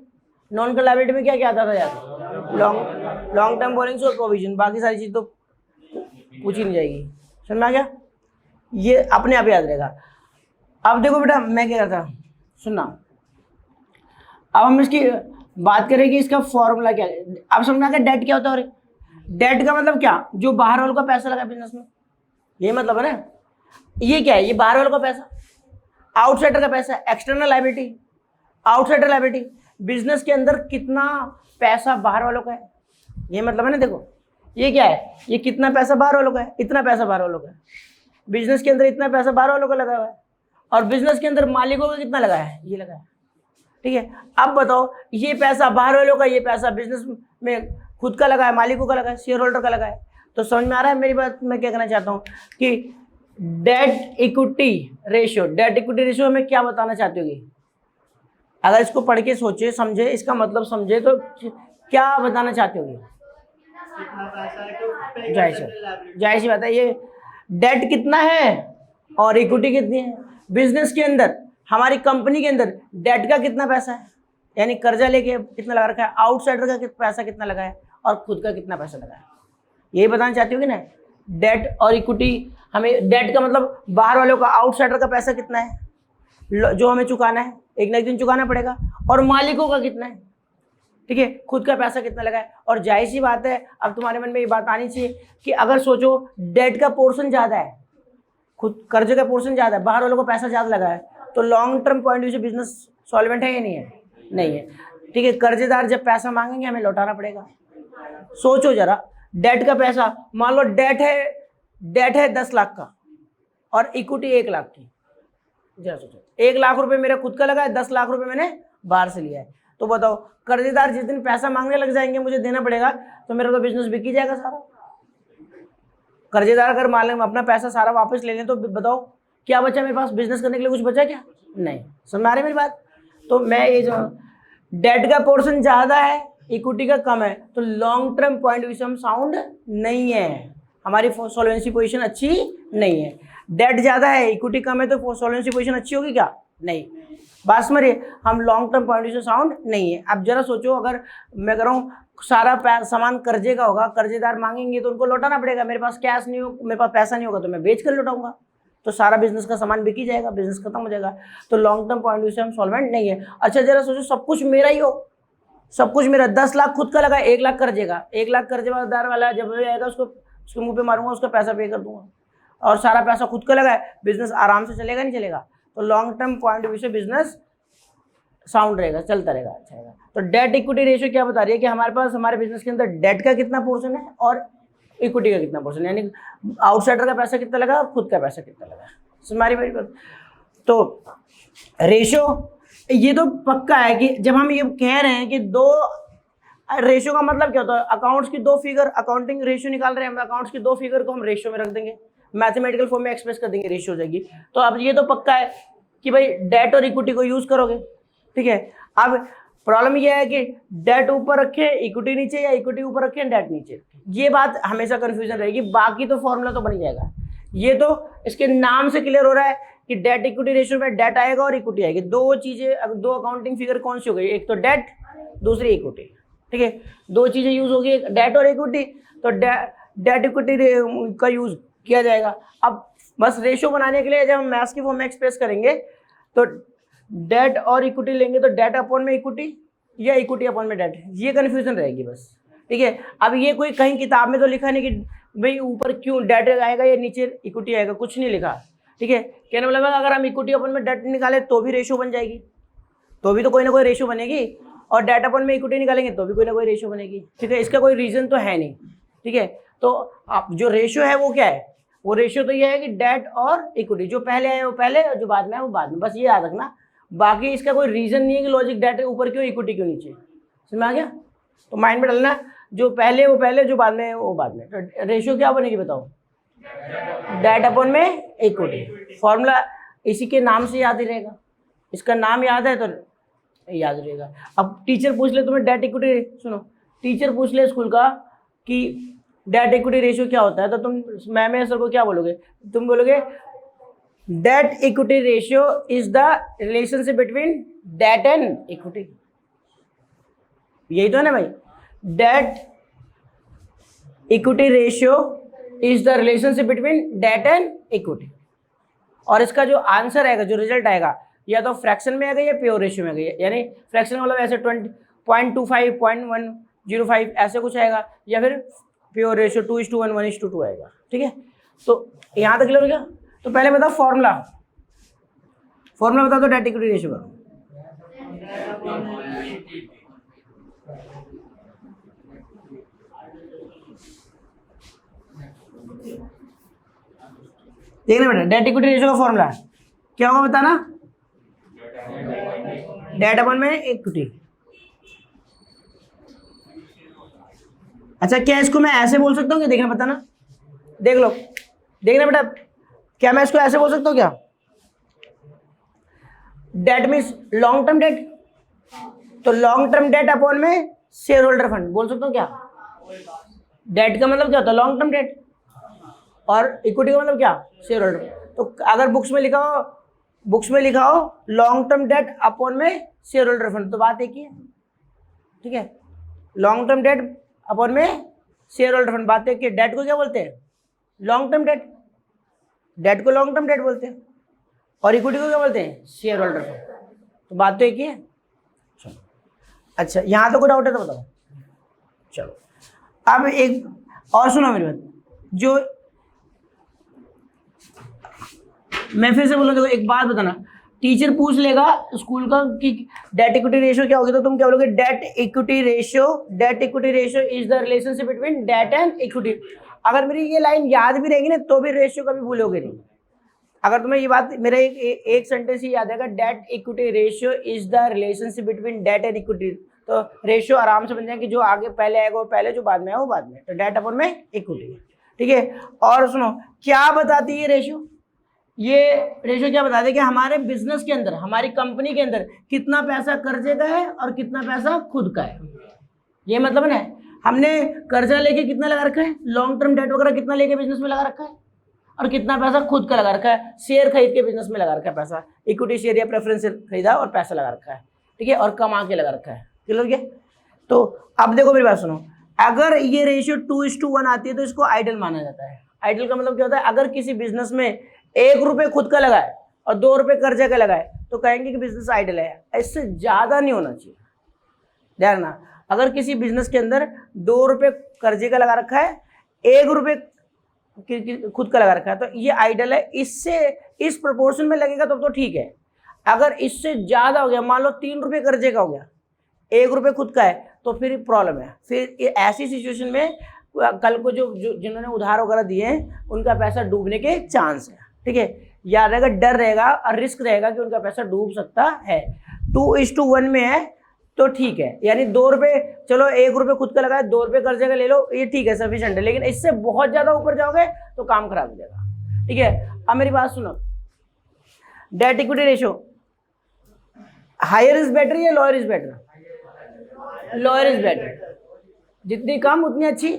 non current liability में क्या क्या आता था याद, लॉन्ग टर्म बोरिंग्स और प्रोविजन, बाकी सारी चीज तो पूछी नहीं जाएगी, समझ में आ गया, ये अपने आप याद रहेगा। अब देखो बेटा मैं क्या करता, सुनना, अब हम इसकी बात करें कि इसका फॉर्मूला क्या है। अब समझना कि डेट क्या होता है, डेट का मतलब क्या, जो बाहर वालों का पैसा लगा बिजनेस में, ये मतलब है ना। ये क्या है, ये बाहर वालों का पैसा, आउटसाइडर का पैसा, external liability, outsider liability, business के अंदर कितना पैसा बाहर वालों का है, ये मतलब है ना। देखो ये क्या है, ये कितना पैसा बाहर वालों का है, इतना पैसा बाहर वालों का है, बिजनेस के अंदर इतना पैसा बाहर वालों का लगा हुआ है, और बिजनेस के अंदर मालिकों का कितना लगा है, ये लगा है, ठीक है। अब बताओ ये पैसा बाहर वालों का, ये पैसा बिजनेस में खुद का लगा है, मालिकों का लगा है, शेयर होल्डर का लगा है, तो समझ में आ रहा है मेरी बात, मैं क्या कहना चाहता हूँ कि date equity ratio, debt equity ratio में क्या बताना चाहती होगी, अगर इसको पढ़ के सोचे समझे, इसका मतलब समझे तो क्या बताना चाहती होगी, जाहिर सी बात है, ये डेट कितना है और इक्विटी कितनी है, बिजनेस के अंदर हमारी कंपनी के अंदर डेट का कितना पैसा है, यानी कर्जा लेके कितना लगा रखा है, आउटसाइडर का पैसा कितना लगा है और खुद का कितना पैसा लगा है, यही बताना चाहती होगी ना। डेट और इक्विटी, हमें डेट का मतलब बाहर वालों का, आउटसाइडर का पैसा कितना है जो हमें चुकाना है, एक ना एक दिन चुकाना पड़ेगा, और मालिकों का कितना है, ठीक है, खुद का पैसा कितना लगा है। और जाहिर सी बात है, अब तुम्हारे मन में ये बात आनी चाहिए कि अगर सोचो डेट का पोर्शन ज़्यादा है, खुद कर्जे का पोर्शन ज़्यादा है, बाहर वालों को पैसा ज़्यादा लगा है, तो long term point of view से बिजनेस सॉल्वेंट है या नहीं है, नहीं है, ठीक है। कर्जेदार जब पैसा मांगेंगे हमें लौटाना पड़ेगा। सोचो जरा, डेट का पैसा, मान लो डेट है 10 लाख का और इक्विटी 1 लाख की, जरा सोचो 1 लाख रुपए मेरा खुद का लगा है, 10 लाख रुपए मैंने बाहर से लिया है, तो बताओ कर्जेदार जिस दिन पैसा मांगने लग जाएंगे मुझे देना पड़ेगा, तो मेरा तो बिजनेस बिक ही जाएगा सारा। कर्जेदार अगर मान लें अपना पैसा सारा वापस ले लें तो बताओ क्या बचा मेरे पास, बिजनेस करने के लिए कुछ बचा क्या, नहीं, समझ आ रही मेरी बात। तो मैं ये जो डेट का पोर्शन ज़्यादा है इक्विटी का कम है, तो long term point of view से हम साउंड नहीं है, हमारी सॉल्वेंसी पोजीशन अच्छी नहीं है। डेट ज़्यादा है इक्विटी कम है तो सॉल्वेंसी पोजीशन अच्छी होगी क्या, नहीं, बात समझिए, हम long term point of view से साउंड नहीं है। अब जरा सोचो, अगर मैं कह रहा हूँ सारा सामान कर्जे का होगा, कर्जेदार मांगेंगे तो उनको लौटाना पड़ेगा, मेरे पास कैश नहीं हो, मेरे पास पैसा नहीं होगा तो मैं बेच कर लौटाऊंगा, तो सारा बिजनेस का सामान बिक ही जाएगा, बिजनेस खत्म हो जाएगा, तो long term point of view से हम सॉल्वेंट नहीं है। अच्छा जरा सोचो सब कुछ मेरा ही हो, सब कुछ मेरा, 10 लाख खुद का लगा, 1 लाख कर्जेगा, 1 लाख कर्जेदार वाला जब भी आएगा उसके मुंह पे मारूंगा, उसका पैसा पे कर दूंगा, और सारा पैसा खुद का लगा है, बिजनेस आराम से चलेगा नहीं चलेगा, तो long term point of view से बिजनेस साउंड रहेगा, चलता रहेगा, अच्छा रहेगा। तो डेट इक्विटी रेशियो क्या बता रही है कि हमारे पास हमारे बिजनेस के अंदर डेट का कितना पोर्शन है और इक्विटी का कितना पोर्शन है, यानी आउटसाइडर का पैसा कितना लगा और खुद का पैसा कितना लगा, हमारी बारी बात। तो रेशियो ये तो पक्का है कि जब हम ये कह रहे हैं कि दो रेशियो का मतलब क्या होता है, अकाउंट्स की दो फिगर, अकाउंटिंग रेशियो निकाल रहे हैं हम, अकाउंट्स की दो फिगर को हम रेशियो में रख देंगे, मैथमेटिकल फॉर्म में एक्सप्रेस कर देंगे, रेशियो हो जाएगी। तो अब ये तो पक्का है कि भाई डेट और इक्विटी को यूज करोगे, ठीक है। अब प्रॉब्लम ये है कि डेट ऊपर रखे इक्विटी नीचे, या इक्विटी ऊपर रखे डेट नीचे, ये बात हमेशा कंफ्यूजन रहेगी। बाकी तो फॉर्मूला तो बन ही जाएगा। ये तो इसके नाम से क्लियर हो रहा है कि डेट इक्विटी रेशियो में डेट आएगा और इक्विटी आएगी। दो चीजें, दो अकाउंटिंग फिगर कौन सी हो गई, एक तो डेट, दूसरी इक्विटी। ठीक है, दो चीजें यूज होगी, डेट और इक्विटी। तो डेट इक्विटी का यूज किया जाएगा। अब बस रेशियो बनाने के लिए जब हम मैथ्स की फॉर्म में एक्सप्रेस करेंगे तो डेट और इक्विटी लेंगे तो डेट अपॉन में इक्विटी या इक्विटी अपॉन में डेट, ये कंफ्यूजन रहेगी बस। ठीक है, अब ये कोई कहीं किताब में तो लिखा नहीं कि भाई ऊपर क्यों डेट आएगा या नीचे इक्विटी आएगा, कुछ नहीं लिखा। ठीक है, कहने मतलब अगर हम इक्विटी अपॉन में डेट निकाले तो भी रेशियो बन जाएगी, तो भी तो कोई ना कोई रेशियो बनेगी, और डेट अपॉन में इक्विटी निकालेंगे तो भी कोई ना कोई रेशियो बनेगी। ठीक है, इसका कोई रीजन तो है नहीं। ठीक है, तो आप जो रेशियो है वो क्या है, वो रेशियो तो ये है कि डेट और इक्विटी, जो पहले आए वो पहले और जो बाद में है वो बाद में, बस ये याद रखना। बाकी इसका कोई रीजन नहीं है कि लॉजिक डेट ऊपर क्यों इक्विटी क्यों नीचे, समझ में आ गया? तो माइंड में डालना, जो पहले वो पहले, जो बाद में वो बाद में। तो रेशियो क्या बनेगी बताओ, डेट अपॉन में इक्विटी। फॉर्मूला इसी के नाम से याद ही रहेगा, इसका नाम याद है तो याद रहेगा। अब टीचर पूछ ले तुम्हें डेट इक्विटी, सुनो, टीचर पूछ ले स्कूल का कि डेट इक्विटी रेशियो क्या होता है, तो तुम मैम या सर को क्या बोलोगे? तुम बोलोगे debt equity ratio is the relationship between debt and equity. यही तो है ना भाई, debt equity ratio is the relationship between debt and equity. और इसका जो आंसर आएगा, जो रिजल्ट आएगा, या तो फ्रैक्शन में आएगा या प्योर रेशियो में आएगा। यानी फ्रैक्शन मतलब ऐसे 20.25, 0.105 ऐसे कुछ आएगा, या फिर प्योर रेशियो 2:1, 1:2 आएगा। ठीक है, तो यहाँ तक क्लियर हो गया। तो पहले बताओ फॉर्मूला बता दो डेट इक्विटी रेशियो का। देखना बेटा, डेट इक्विटी रेशियो का फॉर्मूला क्या होगा बताना, डेट अपॉन में इक्विटी। अच्छा, क्या इसको मैं ऐसे बोल सकता हूँ क्या? देखना बताना, देख लो, देखना बेटा, क्या मैं इसको ऐसे बोल सकता हूँ क्या? That means long term date, तो लॉन्ग टर्म डेट अपॉन में शेयर होल्डर फंड बोल सकता हूँ क्या? डेट का मतलब क्या होता है? लॉन्ग टर्म डेट, और इक्विटी का मतलब क्या? Share holder. तो अगर बुक्स में लिखा हो लॉन्ग टर्म डेट अपॉन में शेयर होल्डर फंड, तो बात एक ही है। ठीक है, लॉन्ग टर्म डेट अपॉन में शेयर होल्डर फंड, बात एक ही। डेट को क्या बोलते हैं? लॉन्ग टर्म डेट, डेट को लॉन्ग टर्म डेट बोलते हैं, और इक्विटी को क्या बोलते हैं? Share holder fund. तो बात तो एक ही है। चलो, अच्छा, यहाँ तो कोई डाउट है तो बताओ। चलो, अब एक और सुनो मेरी बात, जो मैं फिर से बोलूँ, देखो एक बात बताना, टीचर पूछ लेगा स्कूल का कि डेट इक्विटी रेशियो क्या होगी, तो तुम क्या बोलोगे? Debt equity ratio is the relationship between debt and equity. अगर मेरी ये लाइन याद भी रहेगी ना तो भी रेशियो कभी भूलोगे नहीं। अगर तुम्हें ये बात, मेरा एक सेंटेंस ही याद आएगा, debt equity ratio is the relationship between debt and equity, तो रेशियो आराम से बन जाएगी, जो आगे पहले आएगा वो पहले, जो बाद में आएगा वो बाद में। तो डेट अपॉन में इक्विटी। ठीक है, और सुनो, क्या बताती है रेशियो? ये रेशियो क्या बताते हैं कि हमारे बिजनेस के अंदर, हमारी कंपनी के अंदर कितना पैसा कर्जे का है और कितना पैसा खुद का है। ये मतलब ना, हमने कर्जा लेके कितना लगा रखा है, लॉन्ग टर्म डेट वगैरह कितना लेके बिजनेस में लगा रखा है, और कितना पैसा खुद का लगा रखा है, शेयर खरीद के बिजनेस में लगा रखा है पैसा, इक्विटी शेयर या प्रेफरेंस खरीदा और पैसा लगा रखा है। ठीक है, और कमा के लगा रखा है। क्लियर हो गया? तो अब देखो मेरी बात सुनो, अगर ये रेशियो 2:1 आती है तो इसको आइडल माना जाता है। आइडल का मतलब क्या होता है? अगर किसी बिजनेस में 1 रुपये खुद का लगाए और 2 रुपये कर्जे का लगाए तो कहेंगे कि बिजनेस आइडल है। इससे ज़्यादा नहीं होना चाहिए। ध्यान रखना, अगर किसी बिजनेस के अंदर 2 रुपये कर्जे का लगा रखा है, 1 रुपये खुद का लगा रखा है, तो ये आइडल है। इससे इस प्रोपोर्शन में लगेगा तब तो ठीक है। अगर इससे ज़्यादा हो गया, मान लो 3 रुपये कर्जे का हो गया, 1 रुपये खुद का है, तो फिर प्रॉब्लम है। फिर ऐसी सिचुएशन में कल को जो जिन्होंने उधार वगैरह दिए हैं उनका पैसा डूबने के चांस है। ठीक है, याद रहेगा, डर रहेगा और रिस्क रहेगा कि उनका पैसा डूब सकता है। 2:1 में है तो ठीक है, यानी 2 रुपये, चलो 1 रुपये खुद का लगाए, 2 रुपये कर्जे का ले लो, ये ठीक है, सफिशिएंट है। लेकिन इससे बहुत ज़्यादा ऊपर जाओगे तो काम खराब हो जाएगा। ठीक है, अब मेरी बात सुनो, debt equity ratio higher is better या lower is better? Lower is better, जितनी कम उतनी अच्छी,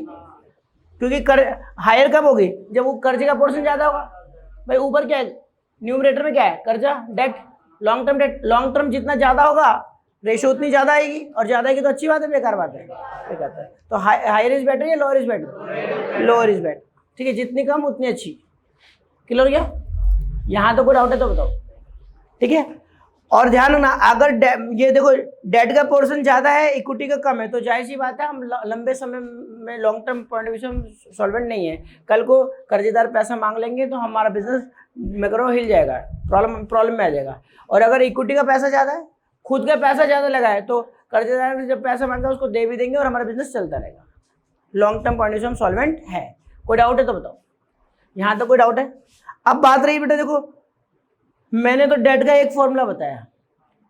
क्योंकि हायर कब होगी, जब वो कर्जे का पोर्शन ज्यादा होगा। भाई ऊपर क्या है, न्यूमरेटर में क्या है, कर्जा, debt, long term debt. Long term जितना ज्यादा होगा रेशियो उतनी ज्यादा आएगी, और ज्यादा आएगी तो अच्छी बात है, बेकार बात है, कहता है। तो हायर इज बेटर या lower is better, lower is better, ठीक है, जितनी कम उतनी अच्छी। क्लियर हो गया, यहाँ तो कोई डाउट है तो बताओ, ठीक है। और ध्यान रखना, अगर ये देखो डेट का पोर्शन ज्यादा है, इक्विटी का कम है, तो जाहिर सी बात है हम लंबे समय में long term point of view से सॉल्वेंट नहीं है। कल को कर्जेदार पैसा मांग लेंगे तो हमारा बिजनेस मैक्रो हिल जाएगा, प्रॉब्लम में आ जाएगा। और अगर इक्विटी का पैसा ज्यादा है, खुद का पैसा ज्यादा लगा है, तो कर्जेदार ने जब पैसा मांगा उसको दे भी देंगे और हमारा बिजनेस चलता रहेगा। Long term point of view से हम सॉल्वेंट है। कोई डाउट है तो बताओ, यहाँ तो कोई डाउट है। अब बात रही बेटा, देखो मैंने तो डेट का एक फॉर्मूला बताया,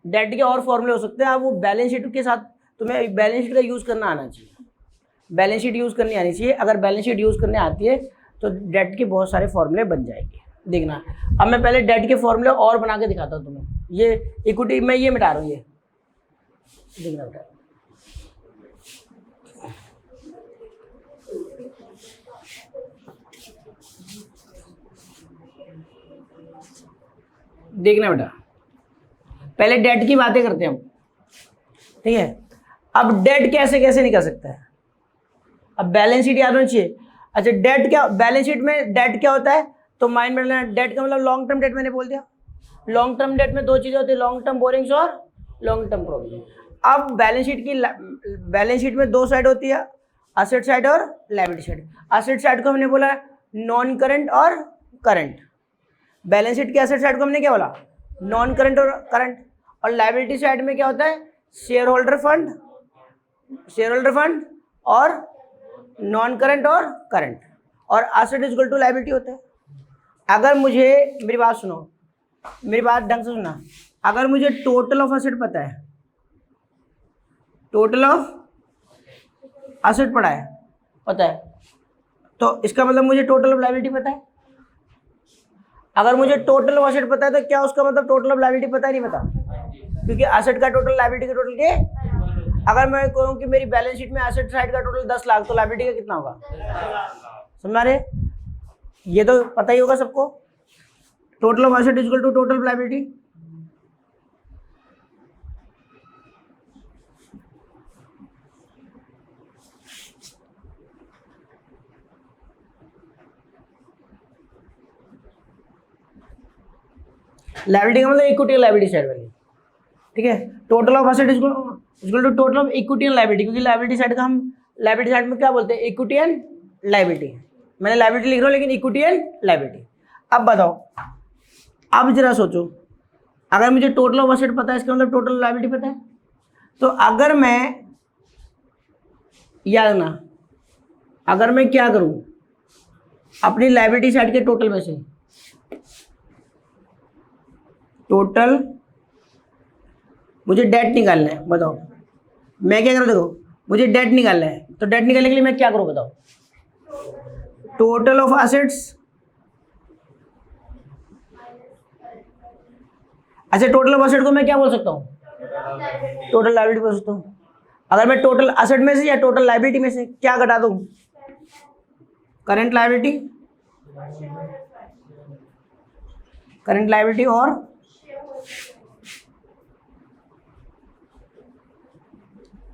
डेट के और फॉर्मूले हो सकते हैं, आप वो बैलेंस शीट के साथ तुम्हें बैलेंस शीट का यूज़ करना आना चाहिए, बैलेंस शीट यूज़ करनी आनी चाहिए। अगर बैलेंस शीट यूज़ करने आती है तो डेट के बहुत सारे फॉर्मूले बन जाएंगे। देखना, अब मैं पहले डेट के फॉर्मूले और बना के दिखाता हूँ तुम्हें। ये इक्विटी मैं ये मिटा रहा हूँ, ये देखना बेटा, देखना बेटा, पहले डेट की बातें करते हैं हम, ठीक है। अब डेट कैसे कैसे निकल सकता है, अब बैलेंस शीट याद होनी चाहिए। अच्छा, डेट क्या, बैलेंस शीट में डेट क्या होता है, तो माइंड में लेना, डेट का मतलब लॉन्ग टर्म डेट, मैंने बोल दिया। लॉन्ग टर्म डेट में दो चीजें होती है, लॉन्ग टर्म बोरिंग्स और लॉन्ग टर्म प्रोविजन। अब बैलेंस शीट में दो साइड होती है, असेट साइड और लायबिलिटी साइड। असेट साइड को हमने बोला नॉन करंट और करंट, बैलेंस शीट के असेट साइड को हमने क्या बोला, नॉन करंट और करंट। और लायबिलिटी साइड में क्या होता है, शेयर होल्डर फंड और नॉन करंट और करंट, और asset is equal to liability होता है। अगर मुझे, मेरी बात सुनो, मेरी बात ढंग से सुनना, अगर मुझे टोटल ऑफ एसेट पता है, टोटल ऑफ एसेट पता है, तो इसका मतलब मुझे टोटल ऑफ लायबिलिटी पता है। अगर मुझे टोटल ऑफ एसेट पता है तो क्या उसका मतलब टोटल ऑफ लायबिलिटी पता है, नहीं पता, क्योंकि एसेट का टोटल लायबिलिटी का टोटल के। अगर मैं कहूँ कि मेरी बैलेंस शीट में एसेट साइड का टोटल 10 लाख, तो लायबिलिटी का कितना होगा, समझ रहे, ये तो पता ही होगा सबको, total of asset is equal to total liability. Liability का मतलब इक्विटी और लायबिलिटी साइड वाली, ठीक है। Total of asset is equal to total of equity and liability, क्योंकि लायबिलिटी साइड का हम लायबिलिटी साइड में क्या बोलते हैं, इक्विटी एंड लायबिलिटी। मैंने लायबिलिटी लिख रहा हूँ लेकिन इक्विटी एंड लायबिलिटी। अब बताओ, अब जरा सोचो, अगर मुझे टोटल ऑफ एसेट पता है, इसका मतलब टोटल लायबिलिटी पता है, तो अगर मैं, याद ना, अगर मैं क्या करूं, अपनी लायबिलिटी साइड के टोटल में से टोटल, मुझे डेट निकालना है, बताओ मैं क्या करूँ, देखो मुझे डेट निकालना है, तो डेट निकालने के लिए मैं क्या करूँ बताओ, टोटल ऑफ एसेट्स, अच्छा टोटल ऑफ एसेट को मैं क्या बोल सकता हूँ, टोटल लायबिलिटी बोल सकता हूँ। अगर मैं टोटल एसेट में से या टोटल लायबिलिटी में से क्या घटा दूँ, करंट लायबिलिटी और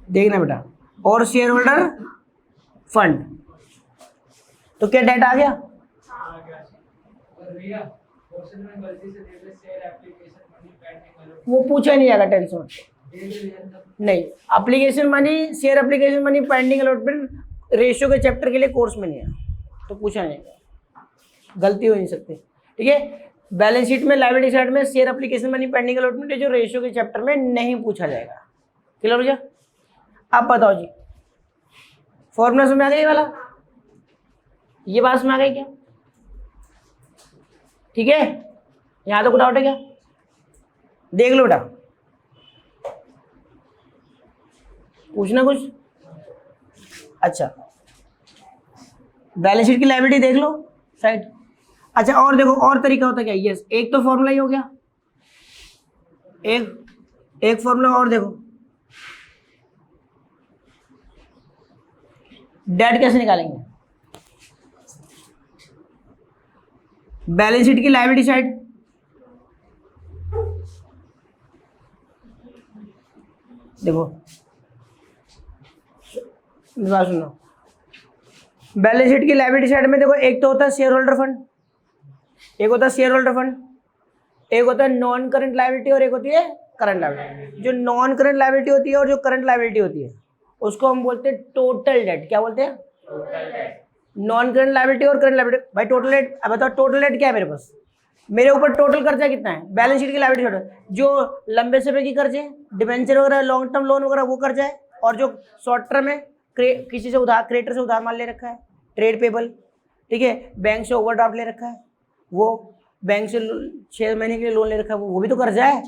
देखना बेटा, और शेयर होल्डर फंड, तो क्या डेट आ गया, वो पूछा नहीं जाएगा, टेंशन नहीं। Application money, share application money, pending allotment ratio के चैप्टर के लिए कोर्स में नहीं है, तो पूछा नहीं जाएगा, गलती हो नहीं सकती, ठीक है। बैलेंस शीट में लायबिलिटी साइड में share application money, pending allotment जो रेशियो के चैप्टर में नहीं पूछा जाएगा। क्लियर हो गया। अब बताओ जी, फॉर्मूला समझ आ गया ये वाला, ये बात समझ आ गई क्या, ठीक है। यहाँ तो कुछ डाउट है क्या, देख लो बेटा, पूछना कुछ, अच्छा बैलेंस शीट की लायबिलिटी देख लो साइड। अच्छा और देखो, और तरीका होता है क्या, यस, एक तो फॉर्मूला ही हो गया, एक फॉर्मूला और देखो, डेट कैसे निकालेंगे? बैलेंस शीट की लायबिलिटी साइड, देखो बात सुनो, बैलेंस शीट की लायबिलिटी साइड में देखो, एक तो होता है शेयर होल्डर फंड, एक होता है शेयर होल्डर फंड, एक होता है नॉन करंट लायबिलिटी और एक होती है करंट लायबिलिटी। जो नॉन करंट लायबिलिटी होती है और जो करंट लायबिलिटी होती है उसको हम बोलते हैं टोटल डेट। क्या बोलते हैं? नॉन करंट लायबिलिटी और करंट लायबिलिटी। भाई टोटल डेट, अब बताओ टोटल डेट क्या है मेरे पास? मेरे ऊपर टोटल कर्जा कितना है? बैलेंस शीट की लायबिलिटी जो लंबे समय की कर्जे, डिबेंचर वगैरह, लॉन्ग टर्म लोन वगैरह वो कर्जा है, और जो शॉर्ट टर्म है किसी से उधार, क्रेडिटर से उधार माल ले रखा है, ट्रेड पेबल, ठीक है, बैंक से ओवरड्राफ्ट ले रखा है, वो बैंक से 6 महीने के लिए लोन ले रखा है, वो भी तो कर्जा है।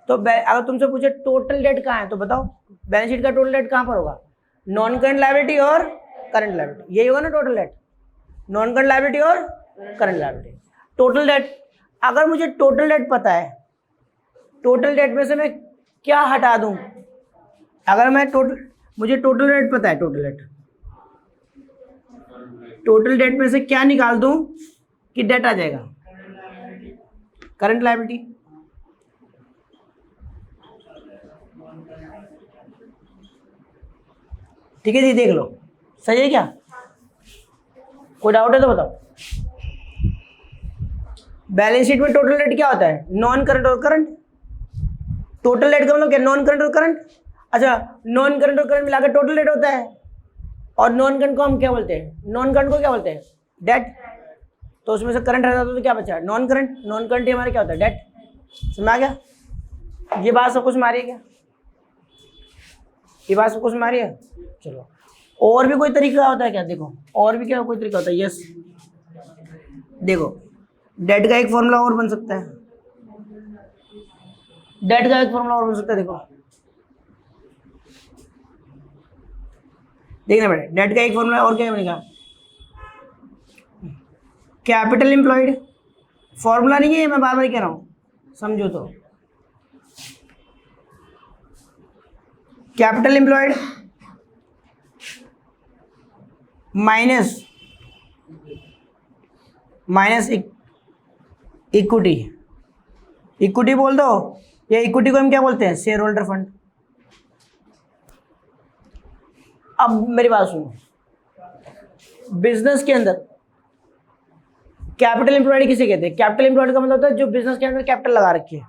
तो अगर तुमसे पूछे टोटल डेट कहाँ है तो बताओ बैलेंस शीट का टोटल डेट कहाँ पर होगा? नॉन करंट लायबिलिटी और करंट लायबिलिटी, यही होगा ना total date, non current liability और करंट लायबिलिटी। टोटल डेट, अगर मुझे टोटल डेट पता है, टोटल डेट में से मैं क्या हटा दूं? अगर मैं मुझे टोटल डेट पता है, टोटल डेट में से क्या निकाल दूं कि डेट आ जाएगा? Current liability. ठीक है जी, देख लो सही है क्या? कोई डाउट है तो बताओ। बैलेंस शीट में टोटल डेट क्या होता है? नॉन करंट और करंट। टोटल डेट का मतलब क्या? नॉन करंट और करंट। अच्छा, नॉन करंट और करंट मिलाकर टोटल डेट होता है, और नॉन करंट को हम क्या बोलते हैं? नॉन करंट को क्या बोलते हैं? डेट। तो उसमें से करंट हटा दो तो क्या बचा? Non current. नॉन करंट हमारे क्या होता है? डेट। समझ आ गया? ये बात सब कुछ मारी है क्या? ये बात सब कुछ मारी है? चलो, और भी कोई तरीका होता है क्या? देखो और भी क्या कोई तरीका होता है? यस, देखो डेट का एक फॉर्मूला और बन सकता है, डेट का एक फॉर्मूला और बन सकता है। देखो देखना बेटा, डेट का एक फॉर्मूला और क्या बनेगा? Capital employed. फॉर्मूला नहीं है, मैं बार बार कह रहा हूं, समझो तो। Capital employed minus equity. Equity बोल दो, या इक्विटी को हम क्या बोलते हैं? Share holder fund. अब मेरी बात सुनो, बिजनेस के अंदर कैपिटल एम्प्लॉयड किसे कहते हैं? कैपिटल एम्प्लॉयड का मतलब होता है जो बिजनेस के अंदर कैपिटल लगा रखी है।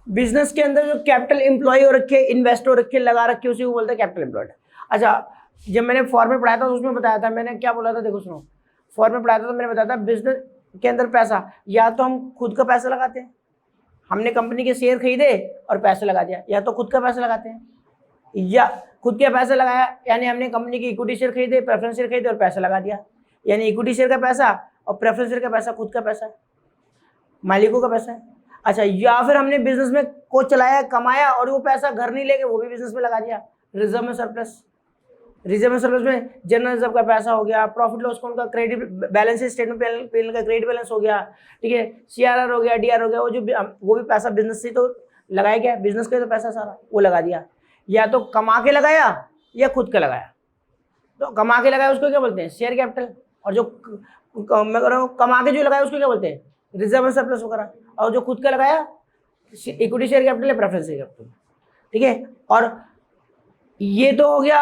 बिजनेस के अंदर जो कैपिटल एम्प्लॉय हो रखे, इन्वेस्ट हो रखे, लगा रखे, उसी को बोलते हैं कैपिटल एम्प्लॉयड। अच्छा, जब मैंने फॉर्म में पढ़ाया था तो उसमें बताया था, मैंने क्या बोला था? देखो सुनो, फॉर्म में पढ़ाया था तो मैंने बताया था बिजनेस के अंदर पैसा, या तो हम खुद का पैसा लगाते हैं, हमने कंपनी के शेयर खरीदे और पैसे लगा दिया, या तो खुद का पैसा लगाते हैं, या खुद का पैसा लगाया यानी हमने कंपनी की इक्विटी शेयर खरीदे, प्रेफरेंस शेयर खरीदे और पैसा लगा दिया, यानी इक्विटी शेयर का पैसा और प्रेफरेंस शेयर का पैसा खुद का पैसा है, मालिकों का पैसा है। अच्छा, या फिर हमने बिजनेस में को चलाया, कमाया और वो पैसा घर नहीं लेके वो भी बिजनेस में लगा दिया। रिजर्व में सरप्लस, रिजर्व में सरप्लस में जनरल रिजर्व का पैसा हो गया, प्रॉफिट लॉस अकाउंट का क्रेडिट बैलेंस, स्टेटमेंट पेन का क्रेडिट बैलेंस हो गया, ठीक है, सीआरआर हो गया, डीआर हो गया, वो भी पैसा बिजनेस से तो लगाया गया, बिजनेस का तो पैसा सारा वो लगा दिया। या तो कमा के लगाया या खुद का लगाया। तो कमा के लगाया उसको क्या बोलते हैं? Share capital. और जो मैं कह रहा हूँ कमा के जो लगाया उसको क्या बोलते हैं? रिजर्व में सरप्लस वगैरह। और जो खुद का लगाया इक्विटी शेयर कैपिटल या प्रेफरेंस शेयर कैपिटल, ठीक है। और ये तो हो गया,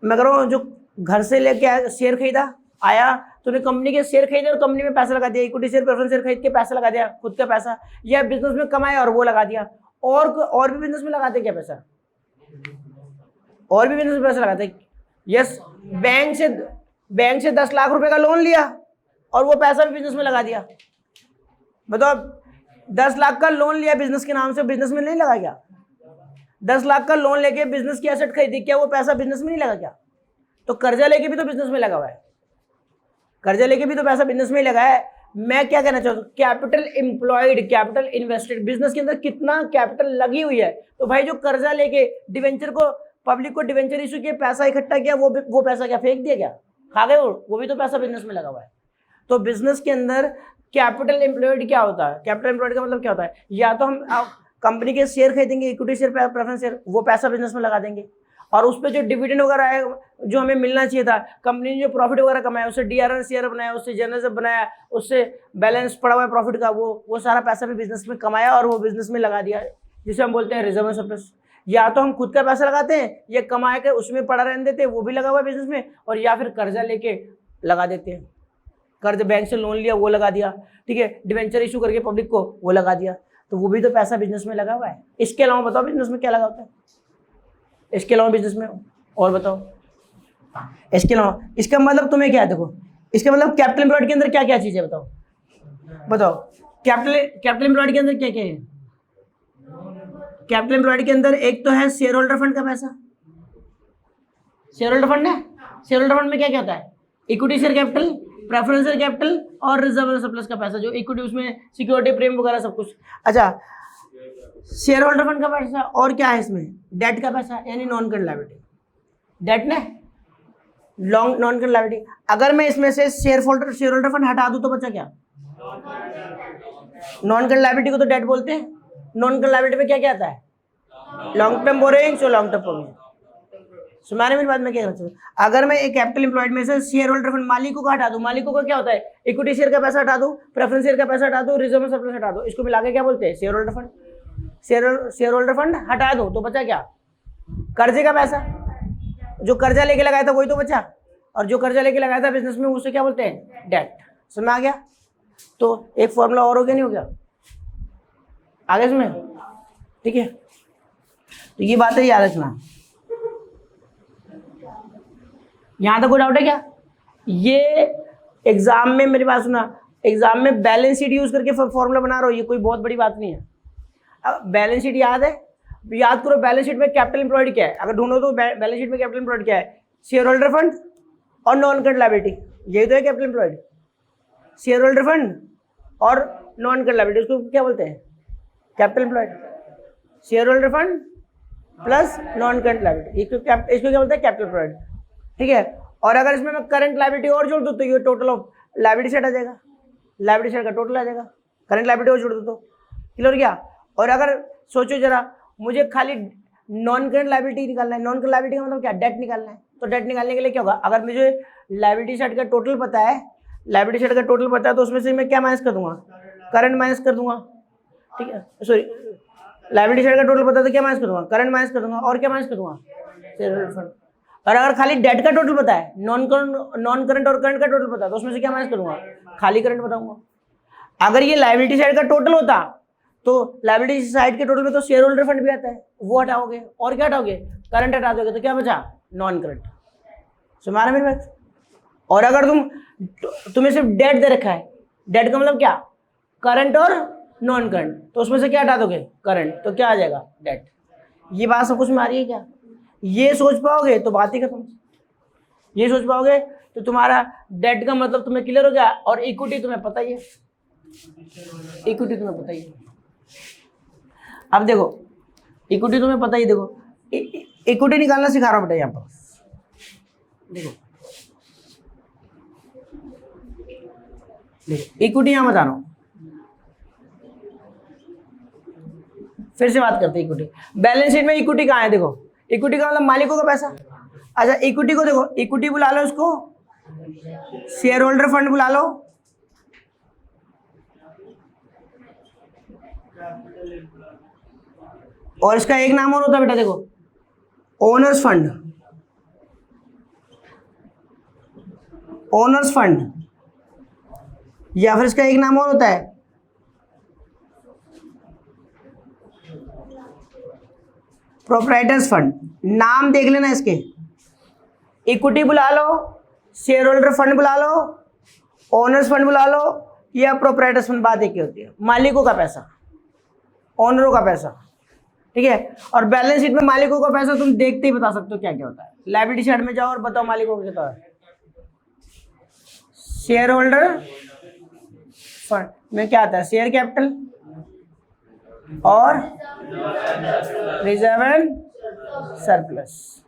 मैं कह रहा हूँ जो घर से लेके शेयर खरीदा, आया तो ने कंपनी के शेयर खरीदे और कंपनी में पैसा लगा दिया, इक्विटी शेयर प्रेफरेंस शेयर खरीद के पैसा लगा दिया, खुद का पैसा, या बिजनेस में कमाया और वो लगा दिया। और भी बिजनेस में लगाते क्या पैसा? और भी बिजनेस में पैसा लगाते। यस, बैंक से 10 लाख रुपए का लोन लिया और वो पैसा भी बिजनेस में लगा दिया। बताओ, 10 लाख का लोन लिया बिजनेस के नाम से, बिजनेस में नहीं लगा क्या? 10 लाख का लोन लेके बिजनेस की एसेट खरीदी, क्या वो पैसा बिजनेस में नहीं लगा क्या? तो कर्जा लेके भी तो बिजनेस में लगा हुआ है, कर्जा लेके भी तो पैसा बिजनेस में ही लगा है। मैं क्या कहना चाहता हूँ, capital employed, capital invested, business के अंदर कितना कैपिटल लगी हुई है। तो भाई जो कर्जा लेके डिवेंचर को, पब्लिक को डिवेंचर इशू किया, पैसा इकट्ठा किया, वो पैसा क्या फेंक दिया क्या? खा गए वो भी तो पैसा बिजनेस में लगा हुआ है। तो बिजनेस के अंदर कैपिटल एम्प्लॉयड क्या होता है? कैपिटल एम्प्लॉयड का मतलब क्या होता है? या तो हम कंपनी के शेयर खरीदेंगे, इक्विटी शेयर, प्रेफरेंस शेयर, वो पैसा बिजनेस में लगा देंगे, और उस पर जो डिविडेंड वगैरह है जो हमें मिलना चाहिए था, कंपनी ने जो प्रॉफिट वगैरह कमाया, उससे डीआरआर सीआर बनाया, उससे जनरल बनाया, उससे बैलेंस पड़ा हुआ है प्रॉफिट का, वो सारा पैसा भी बिजनेस में कमाया और वो बिजनेस में लगा दिया, जिसे हम बोलते हैं रिजर्व सरप्लस। या तो हम खुद का पैसा लगाते हैं, या कमा के उसमें पड़ा रहने देते हैं, वो भी लगा हुआ है बिजनेस में, और या फिर कर्जा लेके लगा देते हैं, कर्ज बैंक से लोन लिया वो लगा दिया, ठीक है, डिवेंचर इशू करके पब्लिक को वो लगा दिया, तो वो भी तो पैसा बिजनेस में लगा हुआ है। इसके अलावा बताओ बिजनेस में क्या लगा होता है, इसके अलावा बिजनेस में और बताओ, इसके अलावा इसका मतलब तुम्हें क्या है, देखो इसका मतलब कैपिटल एम्प्लॉयड के अंदर क्या क्या चीज़ है, बताओ बताओ, कैपिटल एम्प्लॉयड के अंदर क्या क्या है। कैपिटल एम्प्लॉयड के अंदर एक तो है शेयर होल्डर फंड का पैसा, शेयर होल्डर फंड है, शेयर होल्डर फंड में क्या क्या होता है, equity share capital, preferential capital और रिजर्व सरप्लस का पैसा, जो इक्विटी उसमें सिक्योरिटी प्रीमियम वगैरह सब कुछ। अच्छा, शेयर होल्डर फंड का पैसा, और क्या है इसमें, डेट का पैसा यानी नॉन करंट लायबिलिटी, डेट ने लॉन्ग नॉन करंट लायबिलिटी। अगर मैं इसमें से शेयर होल्डर फंड हटा दूं तो बचा क्या, नॉन करंट लायबिलिटी को तो डेट बोलते हैं, नॉन करंट लायबिलिटी में क्या क्या आता है, लॉन्ग टर्म बोरोइंग्स और लॉन्ग टर्म प्रोविजन। सुनाने मेरी बात में क्या करना चाहिए, अगर मैं एक कैपिटल एम्प्लॉयड में से शेयर होल्डर फंड मालिकों का हटा दूं, मालिकों का क्या होता है, इक्विटी शेयर का पैसा हटा दूं, प्रेफरेंस शेयर का पैसा हटा दूं, रिजर्व सरप्लस हटा दूं, इसको मिला के क्या बोलते हैं, share holder fund. Share holder fund हटा दूं तो बचा क्या, कर्जे का पैसा, जो कर्जा लेके लगाया था वही तो बचा, और जो कर्जा लेके लगाया था बिजनेस में उसे क्या बोलते हैं, डेट। समझ में आ गया, तो एक फॉर्मूला और हो गया, नहीं हो गया आगे इसमें, ठीक है। तो ये बात है याद रखना, यहां तक कोई डाउट है क्या, ये एग्जाम में मेरी बात सुना, एग्जाम में बैलेंस शीट यूज करके फॉर्मूला बना रहा हो, ये कोई बहुत बड़ी बात नहीं है। अब बैलेंस शीट याद है, याद करो बैलेंस शीट में कैपिटल एम्प्लॉयड क्या है, अगर ढूंढो तो बैलेंस शीट में कैपिटल एम्प्लॉयड क्या है, शेयर होल्डर फंड और नॉन करंट लायबिलिटी, यही तो है capital employed, share holder fund और नॉन करंट लायबिलिटी, उसको क्या बोलते हैं, capital employed, share holder fund plus non current liability, इसको क्या बोलते हैं, कैपिटल एम्प्लॉयड, ठीक है। और अगर इसमें मैं करंट लायबिलिटी और जोड़ दूँ तो ये टोटल ऑफ लायबिलिटी सेट आ जाएगा, लायबिलिटी सेट का टोटल आ जाएगा, करंट लायबिलिटी और जोड़ दो तो क्लियर क्या। और अगर सोचो जरा, मुझे खाली नॉन करंट लायबिलिटी निकालना है, नॉन करंट लायबिलिटी का मतलब क्या, डेट निकालना है, तो डेट निकालने के लिए क्या होगा, अगर मुझे लायबिलिटी सेट का टोटल पता है, लायबिलिटी सेट का टोटल पता है, तो उसमें से मैं क्या माइनस कर दूंगा, करंट माइनस कर दूंगा, ठीक है, सॉरी लायबिलिटी सेट का टोटल पता है तो क्या माइनस कर दूंगा, करंट माइनस कर दूंगा, और क्या माइनस कर दूंगा, शेयर होल्डर फंड। और अगर खाली डेट का टोटल पता है, नॉन करंट और करंट का टोटल पता है, तो उसमें से क्या माइनस करूंगा, खाली करंट बताऊंगा। अगर ये लायबिलिटी साइड का टोटल होता तो लायबिलिटी साइड के टोटल में तो शेयर होल्डर फंड भी आता है, वो हटाओगे, और क्या हटाओगे, करंट हटा दोगे, तो क्या बचा, नॉन करंट। सुना मेरी बात। और अगर तुम्हें सिर्फ डेट दे रखा है, डेट का मतलब क्या, करंट और नॉन करंट, तो उसमें से क्या हटा दोगे, करंट, तो क्या आ जाएगा, डेट। ये बात सब कुछ में आ रही है क्या, ये सोच पाओगे तो बात ही खत्म, ये सोच पाओगे तो तुम्हारा डेट का मतलब तुम्हें क्लियर हो गया। और इक्विटी तुम्हें पता ही है, इक्विटी तुम्हें पता ही है। अब देखो इक्विटी तुम्हें पता ही, देखो इक्विटी निकालना सिखा रहा हूं बेटा, यहाँ पर देखो इक्विटी यहाँ बता रहा हूं, फिर से बात करते हैं इक्विटी। बैलेंस शीट में इक्विटी कहाँ है, देखो इक्विटी का मतलब मालिकों का पैसा। अच्छा इक्विटी को देखो, इक्विटी बुला लो, इसको शेयर होल्डर फंड बुला लो, और इसका एक नाम और होता है बेटा, देखो ओनर्स फंड, ओनर्स फंड, या फिर इसका एक नाम और होता है प्रोप्राइटर्स फंड। नाम देख लेना इसके, इक्विटी बुला लो, शेयर होल्डर फंड बुला लो, ओनर्स फंड बुला लो, या प्रोप्राइटर्स फंड, बात एक ही होती है, मालिकों का पैसा, ओनरों का पैसा, ठीक है। और बैलेंस शीट में मालिकों का पैसा तुम देखते ही बता सकते हो क्या क्या होता है। लायबिलिटी साइड में जाओ और बताओ मालिकों का क्या है। शेयर होल्डर फंड में क्या आता है, शेयर कैपिटल और रिजर्व एंड सरप्लस,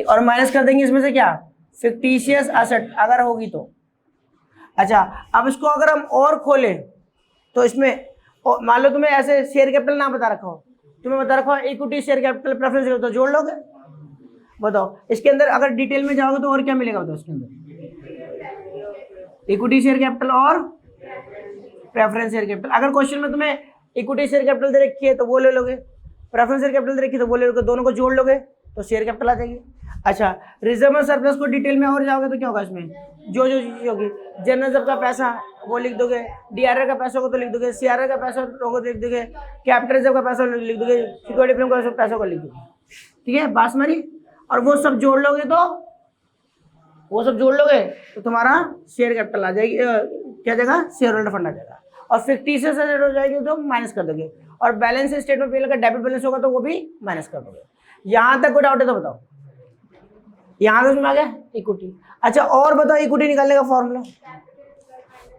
और माइनस कर देंगे इसमें से क्या, फिक्टिशियस एसेट अगर होगी तो। अच्छा अब इसको अगर हम और खोलें तो इसमें मान लो तुम्हें ऐसे शेयर कैपिटल ना बता रखा हो, तुम्हें बता रखा हो इक्विटी शेयर कैपिटल प्रेफरेंस, तो जोड़ लोगे, बताओ इसके अंदर अगर डिटेल में जाओगे तो और क्या मिलेगा बताओ इसके अंदर? इक्विटी शेयर कैपिटल और प्रेफरेंस शेयर कैपिटल। अगर क्वेश्चन में तुम्हें इक्विटी शेयर कैपिटल दे रखी है तो वो ले लोगे, प्रेफरेंस शेयर कैपिटल दे रखी है तो वो ले लोगे, दोनों को जोड़ लोगे तो शेयर कैपिटल आ जाएगी। अच्छा, रिजर्व और सरप्लस को डिटेल में और जाओगे तो क्या होगा इसमें? जो जो चीज़ होगी, जनरल रिजर्व का पैसा वो लिख दोगे, डीआरआर का पैसा को तो लिख दोगे, सीआरआर का पैसा को लिख दोगे, कैपिटल रिजर्व का पैसा लिख दोगे, सिक्योरिटी प्रीमियम का पैसा को लिख दोगे। ठीक है, बात समझी? और वो सब जोड़ लोगे तो तुम्हारा शेयर कैपिटल आ जाएगी, क्या जाएगा? शेयर होल्डर फंड आ जाएगा। और फिक्टिशियस एसेट हो जाएगी तो माइनस कर दोगे, और बैलेंस स्टेट में पीएल का डेबिट बैलेंस होगा तो वो भी माइनस कर दोगे। यहाँ तक कोई डाउट है तो बताओ? यहाँ तक समझ आ गया इक्विटी? अच्छा, और बताओ इक्विटी निकालने का फॉर्मूला।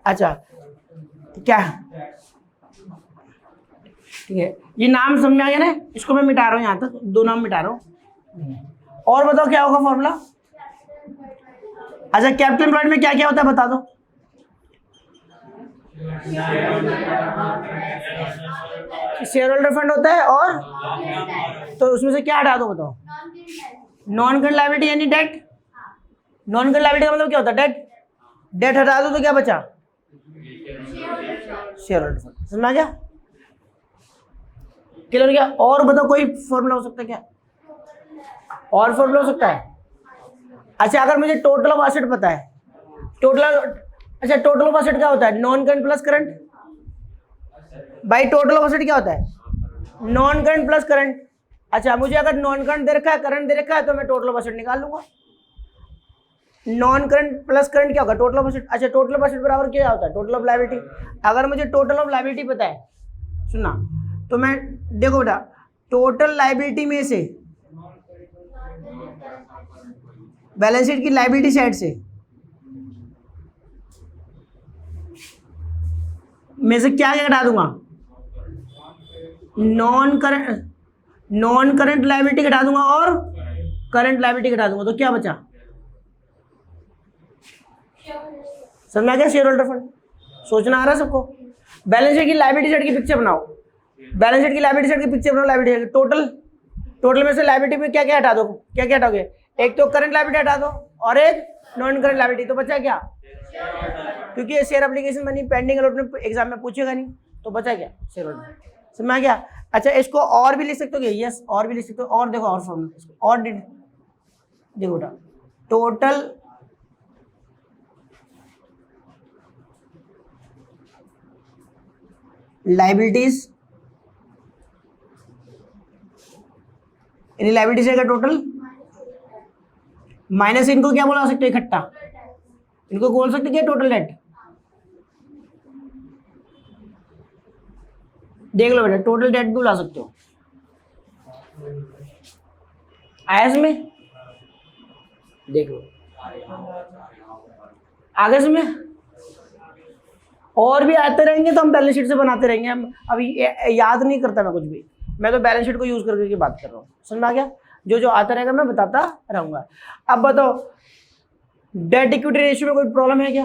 अच्छा क्या? ठीक है, ये नाम समझ में आ गया ना? इसको मैं मिटा रहा हूँ, यहाँ तक 2 नाम मिटा रहा हूँ। और बताओ क्या होगा फॉर्मूला? अच्छा, कैपिटल एम्प्लॉयड में क्या क्या होता है बता दो? शेयर होल्डर फंड होता है, और तो उसमें से क्या हटा दो बताओ? नॉन करंट लायबिलिटी यानी डेट। नॉन करंट लायबिलिटी का मतलब क्या होता है? डेट। डेट हटा दो तो क्या बचा? Share holder fund. समझ में आ गया? क्लियर क्या? और बताओ कोई फॉर्मूला हो सकता है क्या? और फॉर्मूला हो सकता है? अच्छा, अगर मुझे टोटल ऑफ एसेट पता है, टोटल ऑफ एसेट क्या होता है? Non current plus current. भाई टोटल ऑफ एसेट क्या होता है? Non current plus current. अच्छा, मुझे अगर नॉन करंट दे रखा है, करंट दे रखा है, तो मैं टोटल ऑफ एसेट निकाल लूंगा। नॉन करंट प्लस करंट क्या होगा? Total of asset. अच्छा, टोटल ऑफ एसेट बराबर क्या होता है? Total of liability. अगर मुझे टोटल ऑफ लायबिलिटी पता है, सुनना, तो मैं देखो बेटा, टोटल लायबिलिटी में से बैलेंस शीट की लायबिलिटी साइड से में से क्या क्या घटा दूंगा? नॉन करंट लायबिलिटी घटा दूंगा और करंट लायबिलिटी घटा दूंगा, तो क्या बचा? समझ आ गया? Share holder fund. सोचना आ रहा है सबको? बैलेंस शीट की लायबिलिटी साइड की पिक्चर बनाओ, बैलेंस शीट की लायबिलिटी साइड की पिक्चर बनाओ। लायबिलिटी टोटल में से लायबिलिटी में क्या क्या हटा दो? क्या क्या हटाओगे? एक तो करंट लायबिलिटी हटा दो और एक नॉन करंट लायबिलिटी, तो बचा क्या? क्योंकि ये शेयर एप्लीकेशन बनी पेंडिंग अलॉटमेंट, एग्जाम में पूछेगा नहीं, तो बचा क्या? Share holder. समझ आ गया? अच्छा, इसको और भी लिख सकते हो? यस, और भी लिख सकते हो। और देखो, और फॉर्मूला इसको और देखो बेटा, टोटल लायबिलिटीज, यानी लायबिलिटी का टोटल माइनस इनको क्या बोला सकते हो? इकट्ठा। इनको बोल सकते क्या? Total date. देख लो बेटा, टोटल डेट भी बुला सकते हो। आया इसमें? देख लो, आगे से में और भी आते रहेंगे तो हम बैलेंस शीट से बनाते रहेंगे। हम अभी याद नहीं करता मैं कुछ भी, मैं तो बैलेंस शीट को यूज करके बात कर रहा हूँ। समझ में आ गया? जो जो आता रहेगा मैं बताता रहूंगा। अब बताओ, डेट इक्विटी रेशियो में कोई प्रॉब्लम है क्या?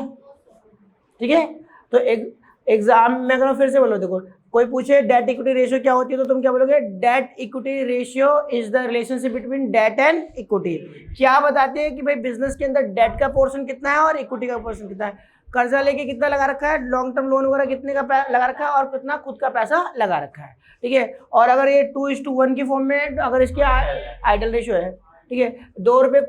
ठीक है, तो एक एग्जाम में अगर फिर से बोलो, देखो कोई पूछे डेट इक्विटी रेशियो क्या होती है, तो तुम क्या बोलोगे? Debt equity ratio is the relationship between debt and equity. क्या बताते हैं कि भाई बिजनेस के अंदर डेट का पोर्शन कितना है और इक्विटी का पोर्शन कितना है। कर्जा लेके कितना लगा रखा है, लॉन्ग टर्म लोन वगैरह कितने का लगा रखा है, और कितना खुद का पैसा लगा रखा है। ठीक है, और अगर ये 2:1 की फॉर्म में, अगर इसके आइडल रेशियो है, ठीक है, 2 रुपये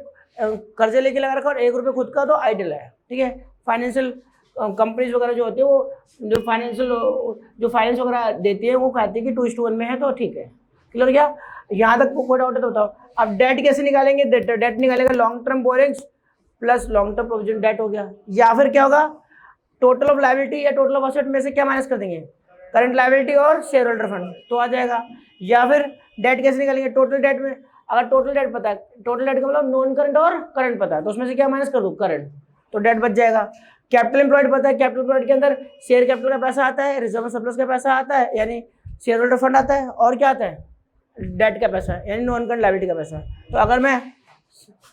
कर्जे लेके लगा रखा और 1 रुपये खुद का, तो आइडल है। ठीक है, फाइनेंशियल कंपनीज वगैरह जो होती है, वो जो फाइनेंस वगैरह देती है, वो कहती है कि 2:1 में है, तो ठीक है। क्लियर क्या? यहाँ तक कोई डाउट है तो बताओ। अब डेट कैसे निकालेंगे? डेट निकालेगा long term borrowings plus long term provision debt हो गया, या फिर क्या होगा? टोटल ऑफ लायबिलिटी या टोटल ऑफ एसेट में से क्या माइनस कर देंगे? करंट लायबिलिटी और शेयर होल्डर फंड, तो आ जाएगा। या फिर डेट कैसे निकालेंगे? टोटल डेट में, अगर टोटल डेट पता है, टोटल डेट का मतलब नॉन करंट और करंट पता है, तो उसमें से क्या माइनस कर दो? करंट, तो डेट बच जाएगा। कैपिटल एम्प्लॉयड पता है, कैपिटल एम्प्लॉयड के अंदर शेयर कैपिटल का पैसा आता है, रिजर्व सरप्लस का पैसा आता है यानी शेयर होल्डर फंड आता है, और क्या आता है? डेट का पैसा यानी नॉन करंट लायबिलिटी का पैसा। तो अगर मैं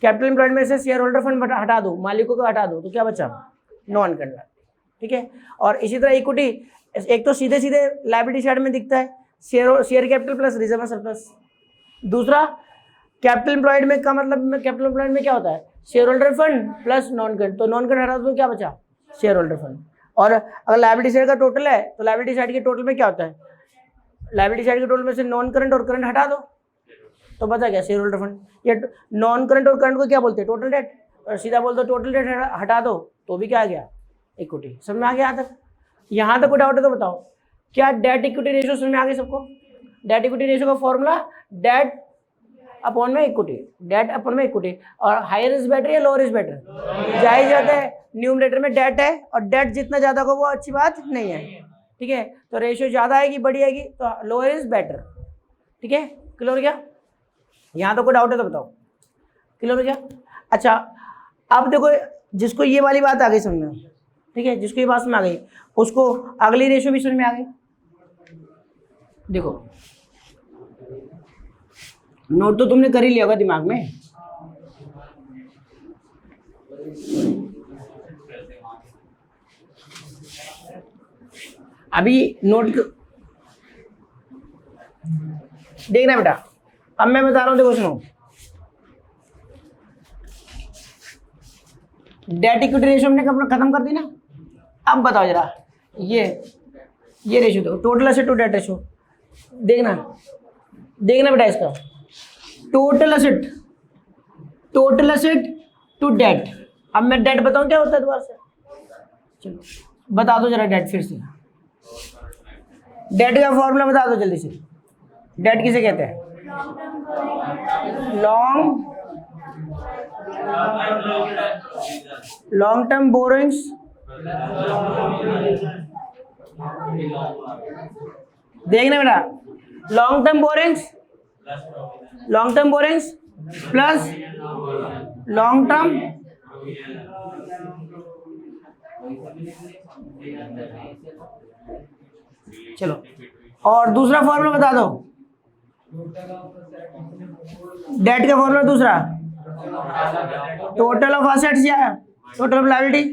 कैपिटल एम्प्लॉयड में से शेयर होल्डर फंड हटा दूं, मालिकों को हटा दूं, तो क्या बचा? Non current liability. ठीक है, और इसी तरह इक्विटी, एक तो सीधे सीधे लायबिलिटी साइड में दिखता है share capital plus reserve surplus, दूसरा कैपिटल एम्प्लॉयड में का मतलब कैपिटल एम्प्लॉयड में क्या होता है, shareholder fund plus non current, तो नॉन करंट हटा दो तो क्या बचा, शेयर होल्डर फंड। और अगर लायबिलिटी साइड का टोटल है तो लायबिलिटी साइड के टोटल में क्या होता है, लायबिलिटी साइड के टोटल में से नॉन करंट और करंट हटा दो तो बचा क्या, शेयर होल्डर फंड। ये नॉन करंट और करंट को क्या बोलते हैं, टोटल डेट, और सीधा बोल दो टोटल डेट हटा दो तो भी क्या आ गया, इक्विटी। समझ में आ गया यहाँ तक? यहाँ तक कोई डाउट है तो बताओ, क्या डेट इक्विटी रेशियो समझ में आ गई सबको? डेट इक्विटी रेशियो का फॉर्मूला डेट अपॉन में इक्विटी, डेट अपॉन में इक्विटी। और हायर इज बेटर या लोअर इज बेटर, जाहिर जाता है न्यूमरेटर में डेट है और डेट जितना ज्यादा हो वो अच्छी बात नहीं है, ठीक है। तो रेशियो ज्यादा आएगी बड़ी आएगी तो लोअर इज बेटर, ठीक है। क्लियर हो गया? यहाँ तो कोई डाउट है तो बताओ, क्लियर हो गया? अच्छा अब देखो जिसको ये वाली बात आ गई समझ में, ठीक है, जिसको ये बात समझ आ गई उसको अगली रेशियो भी समझ में आ गई। देखो नोट तो तुमने कर ही लिया होगा दिमाग में, अभी नोट देखना बेटा। अब मैं बता रहा हूं, देखो सुनो, डेट इक्विटी रेशियो हमने खत्म कर दी ना। अब बताओ जरा ये रेशियो देखो, total asset to debt ratio, देखना बेटा इसका, टोटल एसेट टू डेट। अब मैं डेट बताऊं क्या होता है दोबारा से, चलो बता दो जरा डेट, फिर से डेट का फॉर्मूला बता दो जल्दी से। डेट किसे कहते हैं, लॉन्ग टर्म बोरोइंग्स, देखना बेटा, long term borrowings plus long term, चलो और दूसरा फॉर्मूला बता दो डेट का फॉर्मूला दूसरा, टोटल ऑफ असेट्स या total of liability,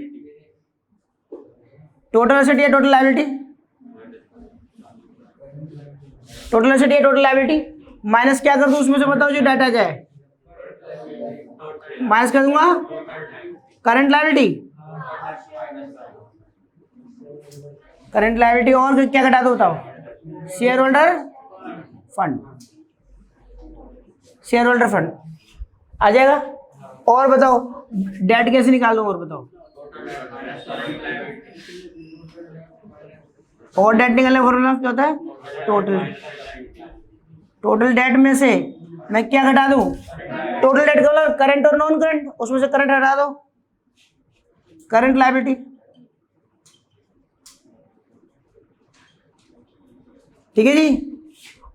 total asset या टोटल लायबिलिटी, टोटल एसेट या टोटल लायबिलिटी माइनस क्या कर दूं उसमें से बताओ जो डाटा जाए, माइनस कर दूंगा करंट लायबिलिटी और क्या घटा दो बताओ, शेयर होल्डर फंड आ जाएगा। और बताओ डेट कैसे निकाल दो, और बताओ, और डेट निकालने का फॉर्मूला क्या होता है, टोटल डेट में से मैं क्या घटा दूं, टोटल डेट का मतलब करंट और नॉन करंट, उसमें से करंट हटा दो, करंट लायबिलिटी, ठीक है जी।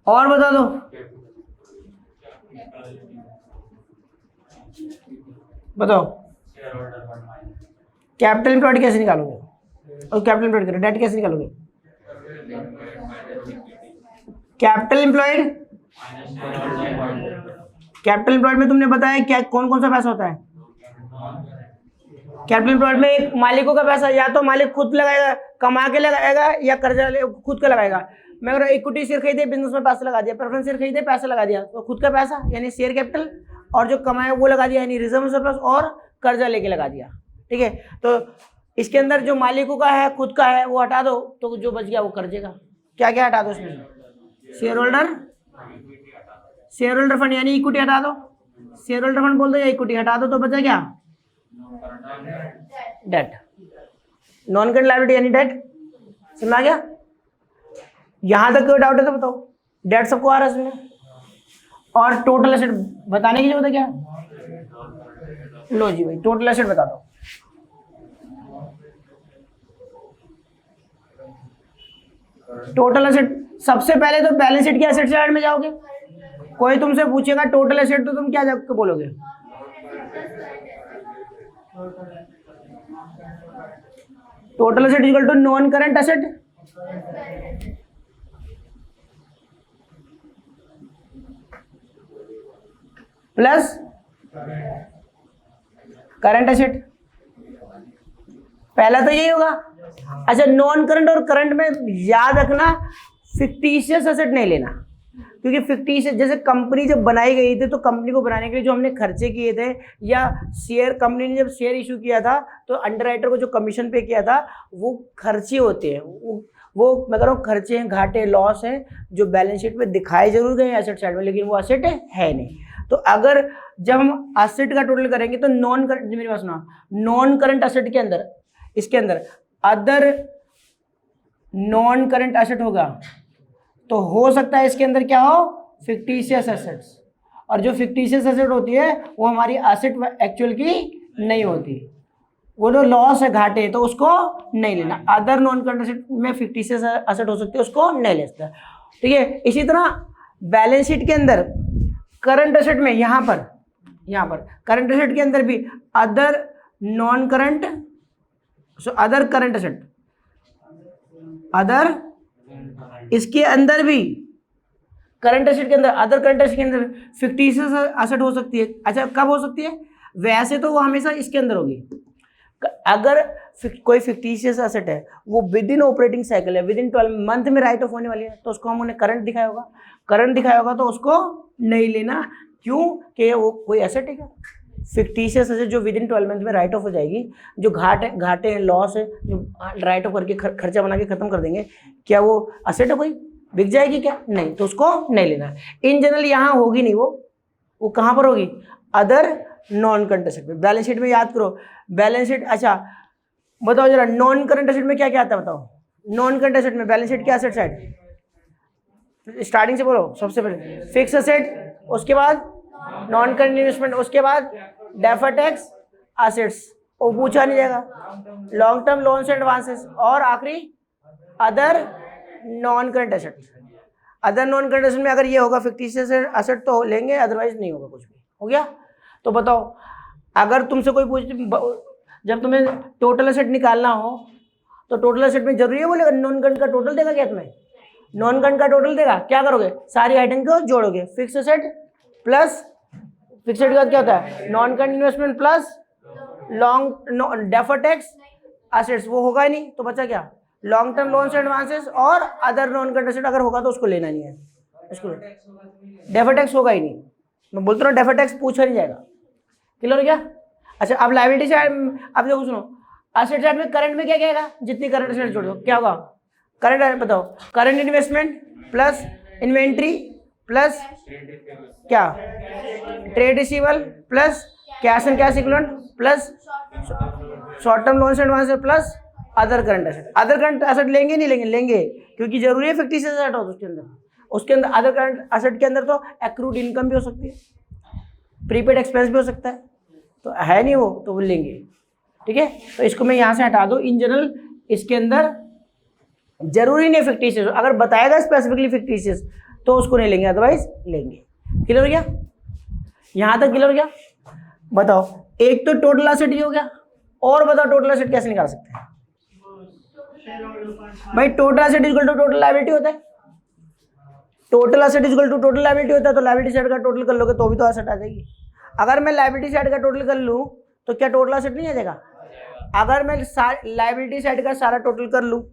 और बता दो कैपिटल एम्प्लॉयड कैसे निकालोगे, और कैपिटल एम्प्लॉयड करो डेट कैसे निकालोगे, कैपिटल एम्प्लॉयड में तुमने बताया क्या कौन कौन सा पैसा होता है, कैपिटल एम्प्लॉयड में एक मालिकों का पैसा, या तो मालिक खुद लगाएगा कमा के लगाएगा या कर्जा खुद का लगाएगा। मैं अगर इक्विटी शेयर खरीदे बिजनेस में पैसा लगा दिया, प्रेफरेंस शेयर खरीदे पैसा लगा दिया, तो खुद का पैसा यानी शेयर कैपिटल, और जो कमाया वो लगा दिया यानी रिजर्व सरप्लस, और कर्जा लेके लगा दिया, ठीक है। तो इसके अंदर जो मालिकों का है खुद का है वो हटा दो, तो जो बच गया वो कर्जे का, क्या क्या हटा दो इसमें, शेयर होल्डर फंड यानी इक्विटी हटा दो, शेयर होल्डर फंड बोल दो या इक्विटी हटा दो, तो बचा क्या, डेट, नॉन करंट लायबिलिटी यानी डेट। समझ आ गया? यहां तक कोई डाउट है तो बताओ, डेट सबको आ रहा है इसमें। और टोटल एसेट बताने की जरूरत है क्या, लो जी भाई टोटल एसेट बता दो। टोटल एसेट सबसे पहले तो बैलेंस शीट के एसेट साइड में जाओगे, कोई तुमसे पूछेगा टोटल एसेट तो तुम क्या जाकर बोलोगे, total asset equal to non current asset plus current asset, पहला तो यही होगा। अच्छा नॉन करंट और करंट में याद रखना फिक्टिशियस एसेट नहीं लेना, क्योंकि फिक्टिशियस, जैसे कंपनी जब बनाई गई थी तो कंपनी को बनाने के लिए जो हमने खर्चे किए थे, या शेयर, कंपनी ने जब शेयर इशू किया था तो अंडरराइटर को जो कमीशन पे किया था वो खर्चे होते हैं, वो मैं कह रहा हूँ खर्चे हैं, घाटे, लॉस हैं, जो बैलेंस शीट में दिखाए जरूर गए एसेट साइड में, लेकिन वो एसेट है नहीं। तो अगर जब हम एसेट का टोटल करेंगे तो नॉन करंट, मेरी बात सुना, नॉन करंट एसेट के अंदर, इसके अंदर अदर नॉन करंट एसेट होगा, तो हो सकता है इसके अंदर क्या हो, फिक्टिशियस एसेट्स, और जो फिक्टिशियस एसेट होती है वो हमारी एसेट एक्चुअल की नहीं होती, वो जो लॉस है, घाटे, तो उसको नहीं लेना। अदर नॉन करंट एसेट में फिक्टिशियस एसेट हो सकती है, उसको नहीं ले सकता। ठीक है, इसी तरह बैलेंस शीट के अंदर करंट एसेट में, यहाँ पर करंट एसेट के अंदर भी other non current, other current asset, other, इसके अंदर भी करंट एसेट के अंदर, अदर करंट एसेट के अंदर फिक्टिशियस एसेट हो सकती है। अच्छा, कब हो सकती है? वैसे तो वो हमेशा इसके अंदर होगी। अगर कोई फिक्टिशियस एसेट है, वो विद इन ऑपरेटिंग साइकिल है, विद इन 12 मंथ में राइट ऑफ होने वाली है, तो उसको हम उन्हें करंट दिखाया होगा, करंट दिखाया होगा तो उसको नहीं लेना। क्यों? कि वो कोई एसेट है क्या? फिक्टिशियस एसेट जो विद इन 12 मंथ में राइट ऑफ हो जाएगी, जो घाटे हैं, लॉस है, जो राइट ऑफ करके खर्चा बना के खत्म कर देंगे, क्या वो एसेट है? कोई बिक जाएगी क्या? नहीं, तो उसको नहीं लेना। इन जनरल यहाँ होगी नहीं, वो कहाँ पर होगी? अदर नॉन करंट एसेट में। बैलेंस शीट में याद करो, बैलेंस शीट, अच्छा बताओ जरा, नॉन करंट एसेट में क्या क्या आता है बताओ? नॉन करंट एसेट में बैलेंस शीट क्या एसेट साइड, स्टार्टिंग से बोलो। सबसे पहले फिक्स एसेट, उसके बाद नॉन करंट इन्वेस्टमेंट, उसके बाद डेफर्ड टैक्स एसेट्स, वो पूछा नहीं जाएगा, long term loans and advances, और आखिरी other non current asset. Other non current asset में अगर ये होगा फिक्टिशियस एसेट तो लेंगे, अदरवाइज नहीं होगा कुछ भी। हो गया? तो बताओ, अगर तुमसे कोई पूछ, जब तुम्हें टोटल एसेट निकालना हो तो टोटल एसेट में जरूरी है बोलेगा नॉन करंट का टोटल देगा क्या तुम्हें? नॉन करंट का टोटल देगा, क्या करोगे? सारी आइटम को जोड़ोगे, fix asset plus, fix asset के बाद क्या होता है? Non current investment plus long deferred tax assets, वो होगा ही नहीं, तो बचा क्या? Long term loans and advances और अदर नॉन करंट एसेट। अगर होगा तो उसको लेना नहीं है, उसको डेफर्ड टैक्स होगा ही नहीं। मैं बोलता हूँ डेफर्ड टैक्स पूछा नहीं जाएगा। क्लियर हो गया? अच्छा, अब लायबिलिटी साइड, अब देखो सुनो, एसेट साइड में करंट में क्या कहेगा? जितनी करंट एसेट जोड़ दो, क्या होगा? करंट, बताओ, current investment plus inventory plus क्या? Trade receivable plus cash and cash equivalent plus short term loans and advances plus other current asset. Other current asset लेंगे नहीं? लेंगे, क्योंकि जरूरी है फिक्टिशियस एसेट हो उसके अंदर अदर करंट एसेट के अंदर तो एक्रूड इनकम भी हो सकती है, प्रीपेड एक्सपेंस भी हो सकता है, तो है नहीं वो, तो वो लेंगे। ठीक है, तो इसको मैं यहाँ से हटा दूँ। इन जनरल इसके अंदर जरूरी नहीं फिक्टिशियस, अगर बताएगा स्पेसिफिकली फिक्टिशियस तो उसको नहीं लेंगे, अदरवाइज लेंगे। क्लियर हो गया? यहाँ तक क्लियर हो गया? बताओ, एक तो टोटल एसेट हो गया, और बताओ टोटल एसेट कैसे निकाल सकते हैं? भाई total asset equal to total liability होता है, total asset equal to total liability होता है, तो लायबिलिटी साइड का टोटल कर लोगे तो भी तो एसेट आ जाएगी। अगर मैं लायबिलिटी साइड का टोटल कर लूँ तो क्या टोटल एसेट नहीं आ जाएगा? अगर मैं लायबिलिटी साइड का सारा टोटल कर लूँ,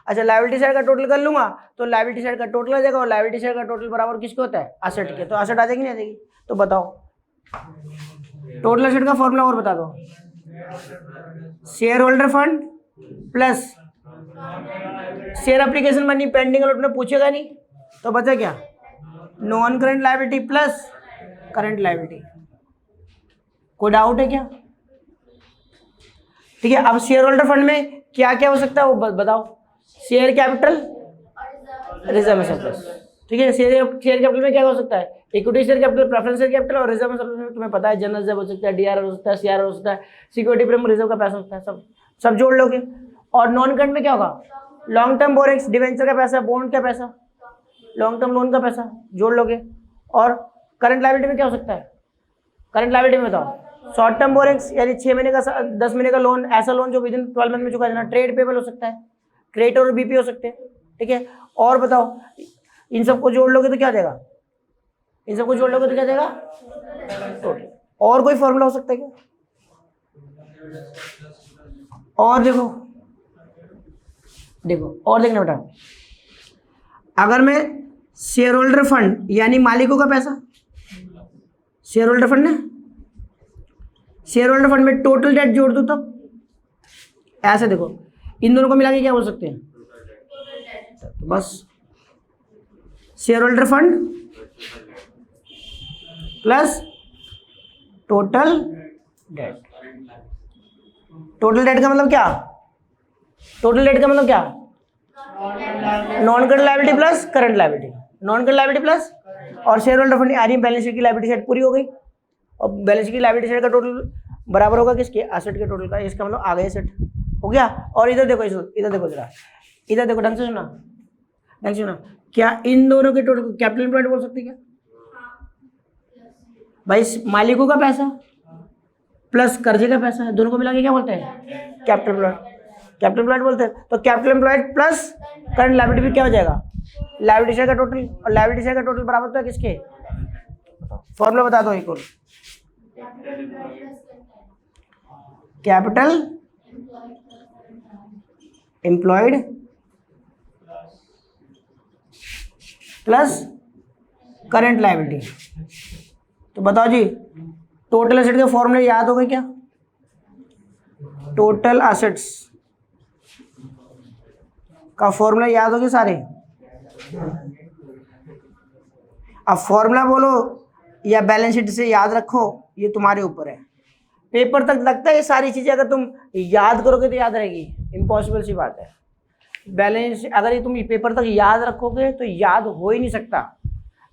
अच्छा लायबिलिटी साइड का टोटल कर लूंगा तो लायबिलिटी साइड का टोटल आ जाएगा, और लायबिलिटी साइड का टोटल बराबर किसके होता है? एसेट के, तो एसेट आ जाएगी नहीं आ जाएगी? तो बताओ टोटल एसेट का फॉर्मूला और बता दो। Shareholder fund plus share application money pending allot में पूछेगा नहीं, तो बचा क्या? Non current liability plus current liability. कोई डाउट है क्या? ठीक है, अब शेयर होल्डर फंड में क्या क्या हो सकता है वो बताओ। Share capital, reserve surplus. ठीक है, शेयर कैपिटल में क्या हो सकता है? Equity share capital, preference share capital, और रिजर्व सरप्लस में तुम्हें पता है जनरल रिजर्व हो सकता है, डीआर हो सकता है, सीआर हो सकता है, सिक्योरिटी प्रीमियम रिजर्व का पैसा होता है, सब जोड़ लोगे। और नॉन करंट में क्या होगा? लॉन्ग टर्म बोरिंग्स, डिवेंचर का पैसा, बॉन्ड का पैसा, लॉन्ग टर्म लोन का पैसा जोड़ लोगे। और करंट लायबिलिटी में क्या हो सकता है? करंट लायबिलिटी में बताओ, शॉर्ट टर्म बोरिंग्स यानी 6 महीने का 10 महीने का लोन, ऐसा लोन जो विद इन 12 मंथ में चुका जाना, ट्रेड पेबल हो सकता है, क्रेडिट और बीपी हो सकते हैं। ठीक है, और बताओ इन सबको जोड़ लोगे तो क्या देगा? इन सबको जोड़ लोगे तो क्या देगा? टोटल। और कोई फॉर्मूला हो सकता है क्या? और देखो और देखना बेटा, अगर मैं शेयर होल्डर फंड यानी मालिकों का पैसा, शेयर होल्डर फंड ना, शेयर होल्डर फंड में टोटल डेट जोड़ दो तब, ऐसे देखो इन दोनों को मिला के क्या बोल सकते हैं, तो बस share holder fund plus total debt. Total date का मतलब क्या, टोटल डेट का मतलब क्या, non current liability plus current liability, non current liability plus, और शेयर होल्डर फंड आ रही है बैलेंस शीट की लायबिलिटी साइड पूरी हो गई, और बैलेंस शीट की लायबिलिटी साइड का टोटल बराबर होगा किसके, एसेट के टोटल का, इसका मतलब आ गया एसेट हो गया। और इधर देखो, इधर देखो जरा, इधर देखो, ढंग से सुना, ढंग से सुना, क्या इन दोनों के टोटल को कैपिटल एम्प्लॉयड बोल सकते क्या भाई, मालिकों का पैसा प्लस कर्जे का पैसा, दोनों को मिला के क्या बोलते हैं, कैपिटल एम्प्लॉयड, कैपिटल एम्प्लॉयड बोलते हैं। तो capital employed plus current liability भी क्या हो जाएगा, लायबिलिटी साइड का टोटल, और लायबिलिटी साइड का टोटल बराबर तो है किसके, फॉर्मूला बता दो एक और, capital employed plus current liability. तो बताओ जी टोटल एसेट के फॉर्मूले याद हो गए क्या, टोटल एसेट्स का फॉर्मूला याद हो गए सारे। अब फॉर्मूला बोलो या बैलेंस शीट से याद रखो, ये तुम्हारे ऊपर है। पेपर तक लगता है ये सारी चीजें अगर तुम याद करोगे तो याद रहेगी, इम्पॉसिबल सी बात है। बैलेंस अगर ये तुम पेपर तक याद रखोगे तो याद हो ही नहीं सकता।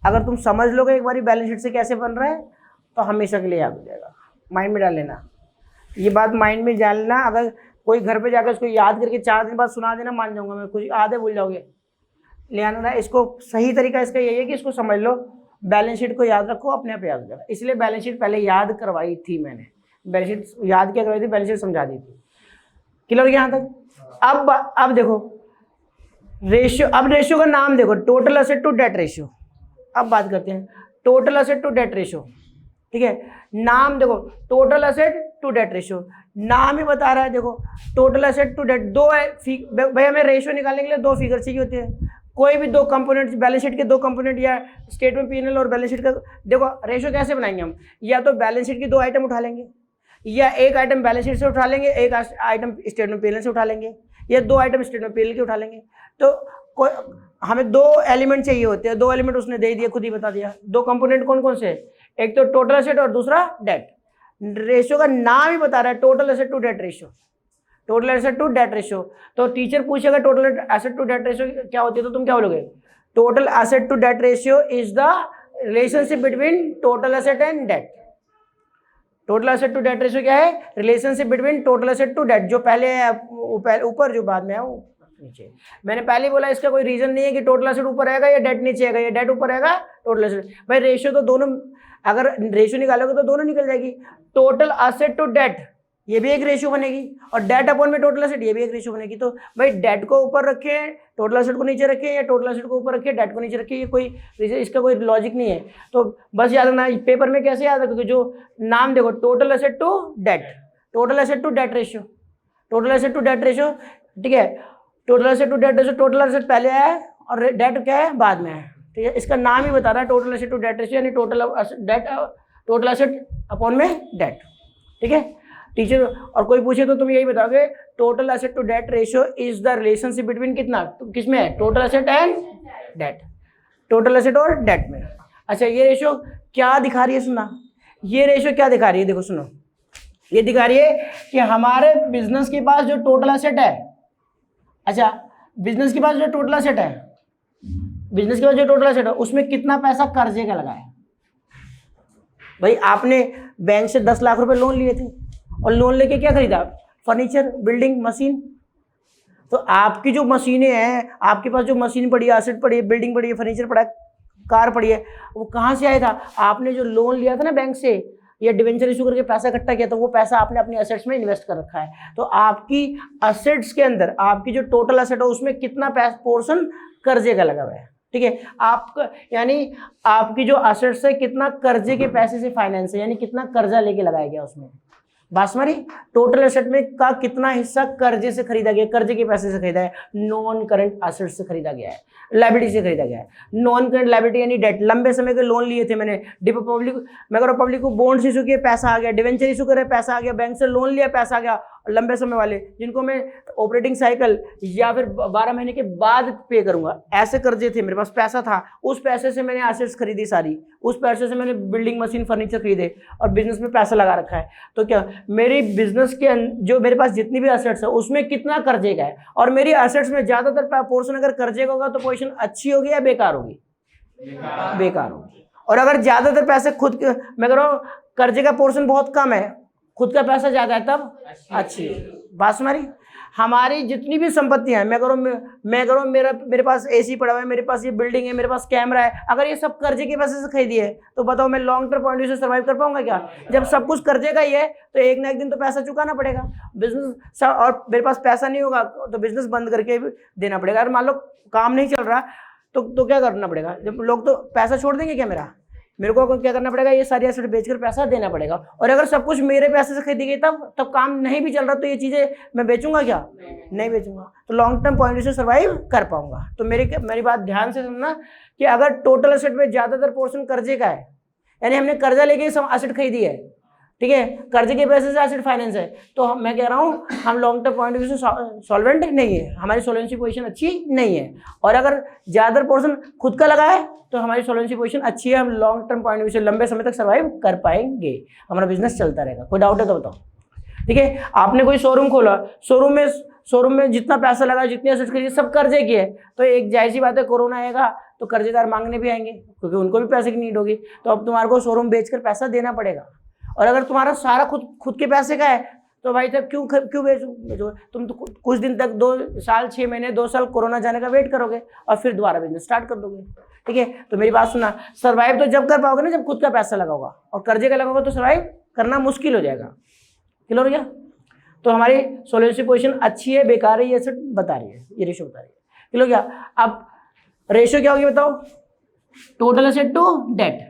अगर तुम समझ लोगे एक बार बैलेंस शीट से कैसे बन रहा है तो हमेशा के लिए याद हो जाएगा। माइंड में डाल लेना, ये बात माइंड में डाल लेना। अगर कोई घर पे जाकर इसको याद करके 4 दिन बाद सुना देना, मान जाऊंगा मैं, कुछ आधे भूल जाओगे। ले आना, इसको सही तरीका इसका यही है कि इसको समझ लो, बैलेंस शीट को याद रखो, अपने आप याद हो जाएगा। इसलिए बैलेंस शीट पहले याद करवाई थी मैंने, बैलेंस शीट याद क्या करवाई थी, बैलेंस शीट समझा दी थी। क्लियर यहाँ तक। अब देखो रेशियो, अब रेशियो का नाम देखो, total asset to debt ratio. अब बात करते हैं total asset to debt ratio, ठीक है। नाम देखो, total asset to debt ratio, नाम ही बता रहा है। देखो टोटल एसेट टू डेट, दो भाई हमें रेशियो निकालने के लिए दो फिगर चाहिए होते हैं। कोई भी दो कंपोनेंट, बैलेंस शीट के दो कंपोनेंट या स्टेटमेंट पीएनएल और बैलेंस शीट का, देखो रेशियो कैसे बनाएंगे हम, या तो बैलेंस शीट की दो आइटम उठा लेंगे, या एक आइटम बैलेंस शीट से उठा लेंगे, एक आइटम स्टेटमेंट पीएनएल से उठा लेंगे, या दो आइटम स्टेटमेंट पीएनएल के उठा लेंगे। तो कोई हमें दो एलिमेंट चाहिए होते हैं, दो एलिमेंट उसने दे दिया, खुद ही बता दिया। दो कंपोनेंट कौन कौन से, एक तो टोटल एसेट और दूसरा डेट। रेशियो का नाम ही बता रहा है, total asset to debt ratio, total asset to debt ratio. तो टीचर पूछेगा total asset to debt ratio क्या होती है, तो तुम क्या बोलोगे, total asset to debt ratio is the relationship between total asset and debt. Total asset to debt ratio क्या है, relationship between total asset to debt. जो पहले है ऊपर, जो बाद में है वो नीचे। मैंने पहले बोला इसका कोई रीजन नहीं है कि टोटल एसेट ऊपर आएगा या डेट नीचे आएगा, या डेट ऊपर आएगा टोटल एसेट। भाई रेशियो तो दोनों, अगर रेशियो निकालोगे तो दोनों निकल जाएगी। टोटल एसेट टू डेट ये भी एक रेशियो बनेगी, और डेट अपॉन में टोटल एसेट ये भी एक रेशियो बनेगी। तो भाई डेट को ऊपर रखे, टोटल एसेट को नीचे रखे, या टोटल एसेट को ऊपर रखे, डेट को नीचे रखे, ये कोई इसका कोई लॉजिक नहीं है। तो बस याद रखना, पेपर में कैसे याद रखोगे, जो नाम देखो, total asset to debt, total asset to debt ratio, total asset to debt ratio, ठीक है। Total asset to debt ratio, total asset पहले है और डेट क्या है बाद में है, ठीक है। इसका नाम ही बता रहा है total asset to debt ratio, यानी total debt, total asset upon में डेट, ठीक है टीचर। और कोई पूछे तो तुम यही बताओगे, total asset to debt ratio is the relationship between कितना, तो किसमें है, total asset and debt, total asset और डेट में। अच्छा ये रेशियो क्या दिखा रही है, सुना, ये रेशियो क्या दिखा रही है, देखो सुनो, ये दिखा रही है कि हमारे बिजनेस के पास जो टोटल एसेट है, अच्छा बिजनेस के पास जो टोटल एसेट है, बिजनेस के पास जो टोटल एसेट है उसमें कितना पैसा कर्जे का लगा है। भाई आपने बैंक से 10 लाख रुपए लोन लिए थे, और लोन लेके क्या खरीदा, फर्नीचर, बिल्डिंग, मशीन। तो आपकी जो मशीनें हैं, आपके पास जो मशीन पड़ी है, एसेट पड़ी है, बिल्डिंग पड़ी है, फर्नीचर पड़ा है, कार पड़ी है, वो कहाँ से आया था, आपने जो लोन लिया था ना बैंक से, या डिवेंचर इशू करके पैसा इकट्ठा किया, तो वो पैसा आपने अपनी एसेट्स में इन्वेस्ट कर रखा है। तो आपकी एसेट्स के अंदर, आपकी जो टोटल एसेट है उसमें कितना पोर्शन कर्जे का लगा हुआ है, ठीक है। आपका यानी आपकी जो एसेट्स है कितना कर्जे के पैसे से फाइनेंस है, यानी कितना कर्जा लेके लगाया गया उसमें, बासमरी टोटल एसेट में का कितना हिस्सा कर्जे से खरीदा गया, कर्जे के पैसे से खरीदा है, नॉन करंट एसेट से खरीदा गया है, लायबिलिटी से खरीदा गया है। नॉन करंट लायबिलिटी यानी डेट, लंबे समय के लोन लिए थे मैंने, पब्लिक को बॉन्ड्स इशू किए पैसा आ गया, डिवेंचर इशू करे पैसा आ गया, बैंक से लोन लिया पैसा आ गया, लंबे समय वाले जिनको मैं ऑपरेटिंग साइकिल या फिर 12 महीने के बाद पे करूंगा, ऐसे कर्जे थे, मेरे पास पैसा था, उस पैसे से मैंने एसेट्स खरीदी सारी, उस पैसे से मैंने बिल्डिंग मशीन फर्नीचर खरीदे और बिजनेस में पैसा लगा रखा है। तो क्या मेरी बिजनेस के जो मेरे पास जितनी भी एसेट्स है उसमें कितना कर्जे का है, और मेरी एसेट्स में ज्यादातर पोर्शन अगर कर्जे का होगा तो पोजीशन अच्छी होगी या बेकार होगी? बेकार होगी। और अगर ज्यादातर पैसे खुद के, मैं कह रहा हूं कर्जे का पोर्शन बहुत कम है, खुद का पैसा ज्यादा है, तब अच्छी है। बात हमारी, हमारी जितनी भी संपत्तियां हैं, मैं करो मेरे पास एसी पड़ा हुआ है, मेरे पास ये बिल्डिंग है, मेरे पास कैमरा है, अगर ये सब कर्जे के पैसे से खरीदी है तो बताओ मैं लॉन्ग टर्म पॉइंट से सर्वाइव कर पाऊंगा क्या? जब सब कुछ कर्जे का ही है तो एक ना एक दिन तो पैसा चुकाना पड़ेगा। बिजनेस और मेरे पास पैसा नहीं होगा तो बिजनेस बंद करके भी देना पड़ेगा। अगर मान लो काम नहीं चल रहा तो क्या करना पड़ेगा? जब लोग तो पैसा छोड़ देंगे क्या मेरे को क्या करना पड़ेगा? ये सारी एसेट बेचकर पैसा देना पड़ेगा। और अगर सब कुछ मेरे पैसे से खरीदी गई तब काम नहीं भी चल रहा तो ये चीजें मैं बेचूंगा क्या? नहीं बेचूंगा। तो लॉन्ग टर्म पॉइंट से सर्वाइव कर पाऊंगा। तो मेरी बात ध्यान से सुनना कि अगर टोटल एसेट में ज्यादातर पोर्शन कर्जे का है, यानी हमने कर्जा लेके एसेट खरीदी है, ठीक है, कर्जे के पैसे से एसेट फाइनेंस है, तो मैं कह रहा हूँ हम लॉन्ग टर्म पॉइंट से सॉल्वेंट नहीं है, हमारी सोल्वेंसी पोजीशन अच्छी नहीं है। और अगर ज्यादातर पोर्शन खुद का लगा है तो हमारी सोल्वेंसी पोजीशन अच्छी है, हम लॉन्ग टर्म पॉइंट से लंबे समय तक सर्वाइव कर पाएंगे, हमारा बिजनेस चलता रहेगा। कोई डाउट है तो बताओ। ठीक है, आपने कोई शोरूम खोला, शोरूम में जितना पैसा लगा, जितनी एसेट खरीदी, सब कर्जे की है, तो एक जायज़ सी बात है कोरोना आएगा तो कर्जेदार मांगने भी आएंगे क्योंकि उनको भी पैसे की नीड होगी। तो अब तुम्हारे को शोरूम बेचकर पैसा देना पड़ेगा। और अगर तुम्हारा सारा खुद के पैसे का है तो भाई तब क्यों बेचो? तुम तो कुछ दिन तक 2 साल 6 महीने 2 साल कोरोना जाने का वेट करोगे और फिर दोबारा बिजनेस स्टार्ट कर दोगे। ठीक है, तो मेरी बात सुना, सर्वाइव तो जब कर पाओगे ना जब खुद का पैसा लगाओगा, और कर्जे का लगाओगे तो सर्वाइव करना मुश्किल हो जाएगा। क्लियर हो गया? तो हमारी सोल्वेंसी पोजीशन अच्छी है, बेकार है, ये सब बता रही है, ये रेशो बता रही है। क्लियर हो गया? अब रेशो क्या होगी बताओ? Total asset to debt.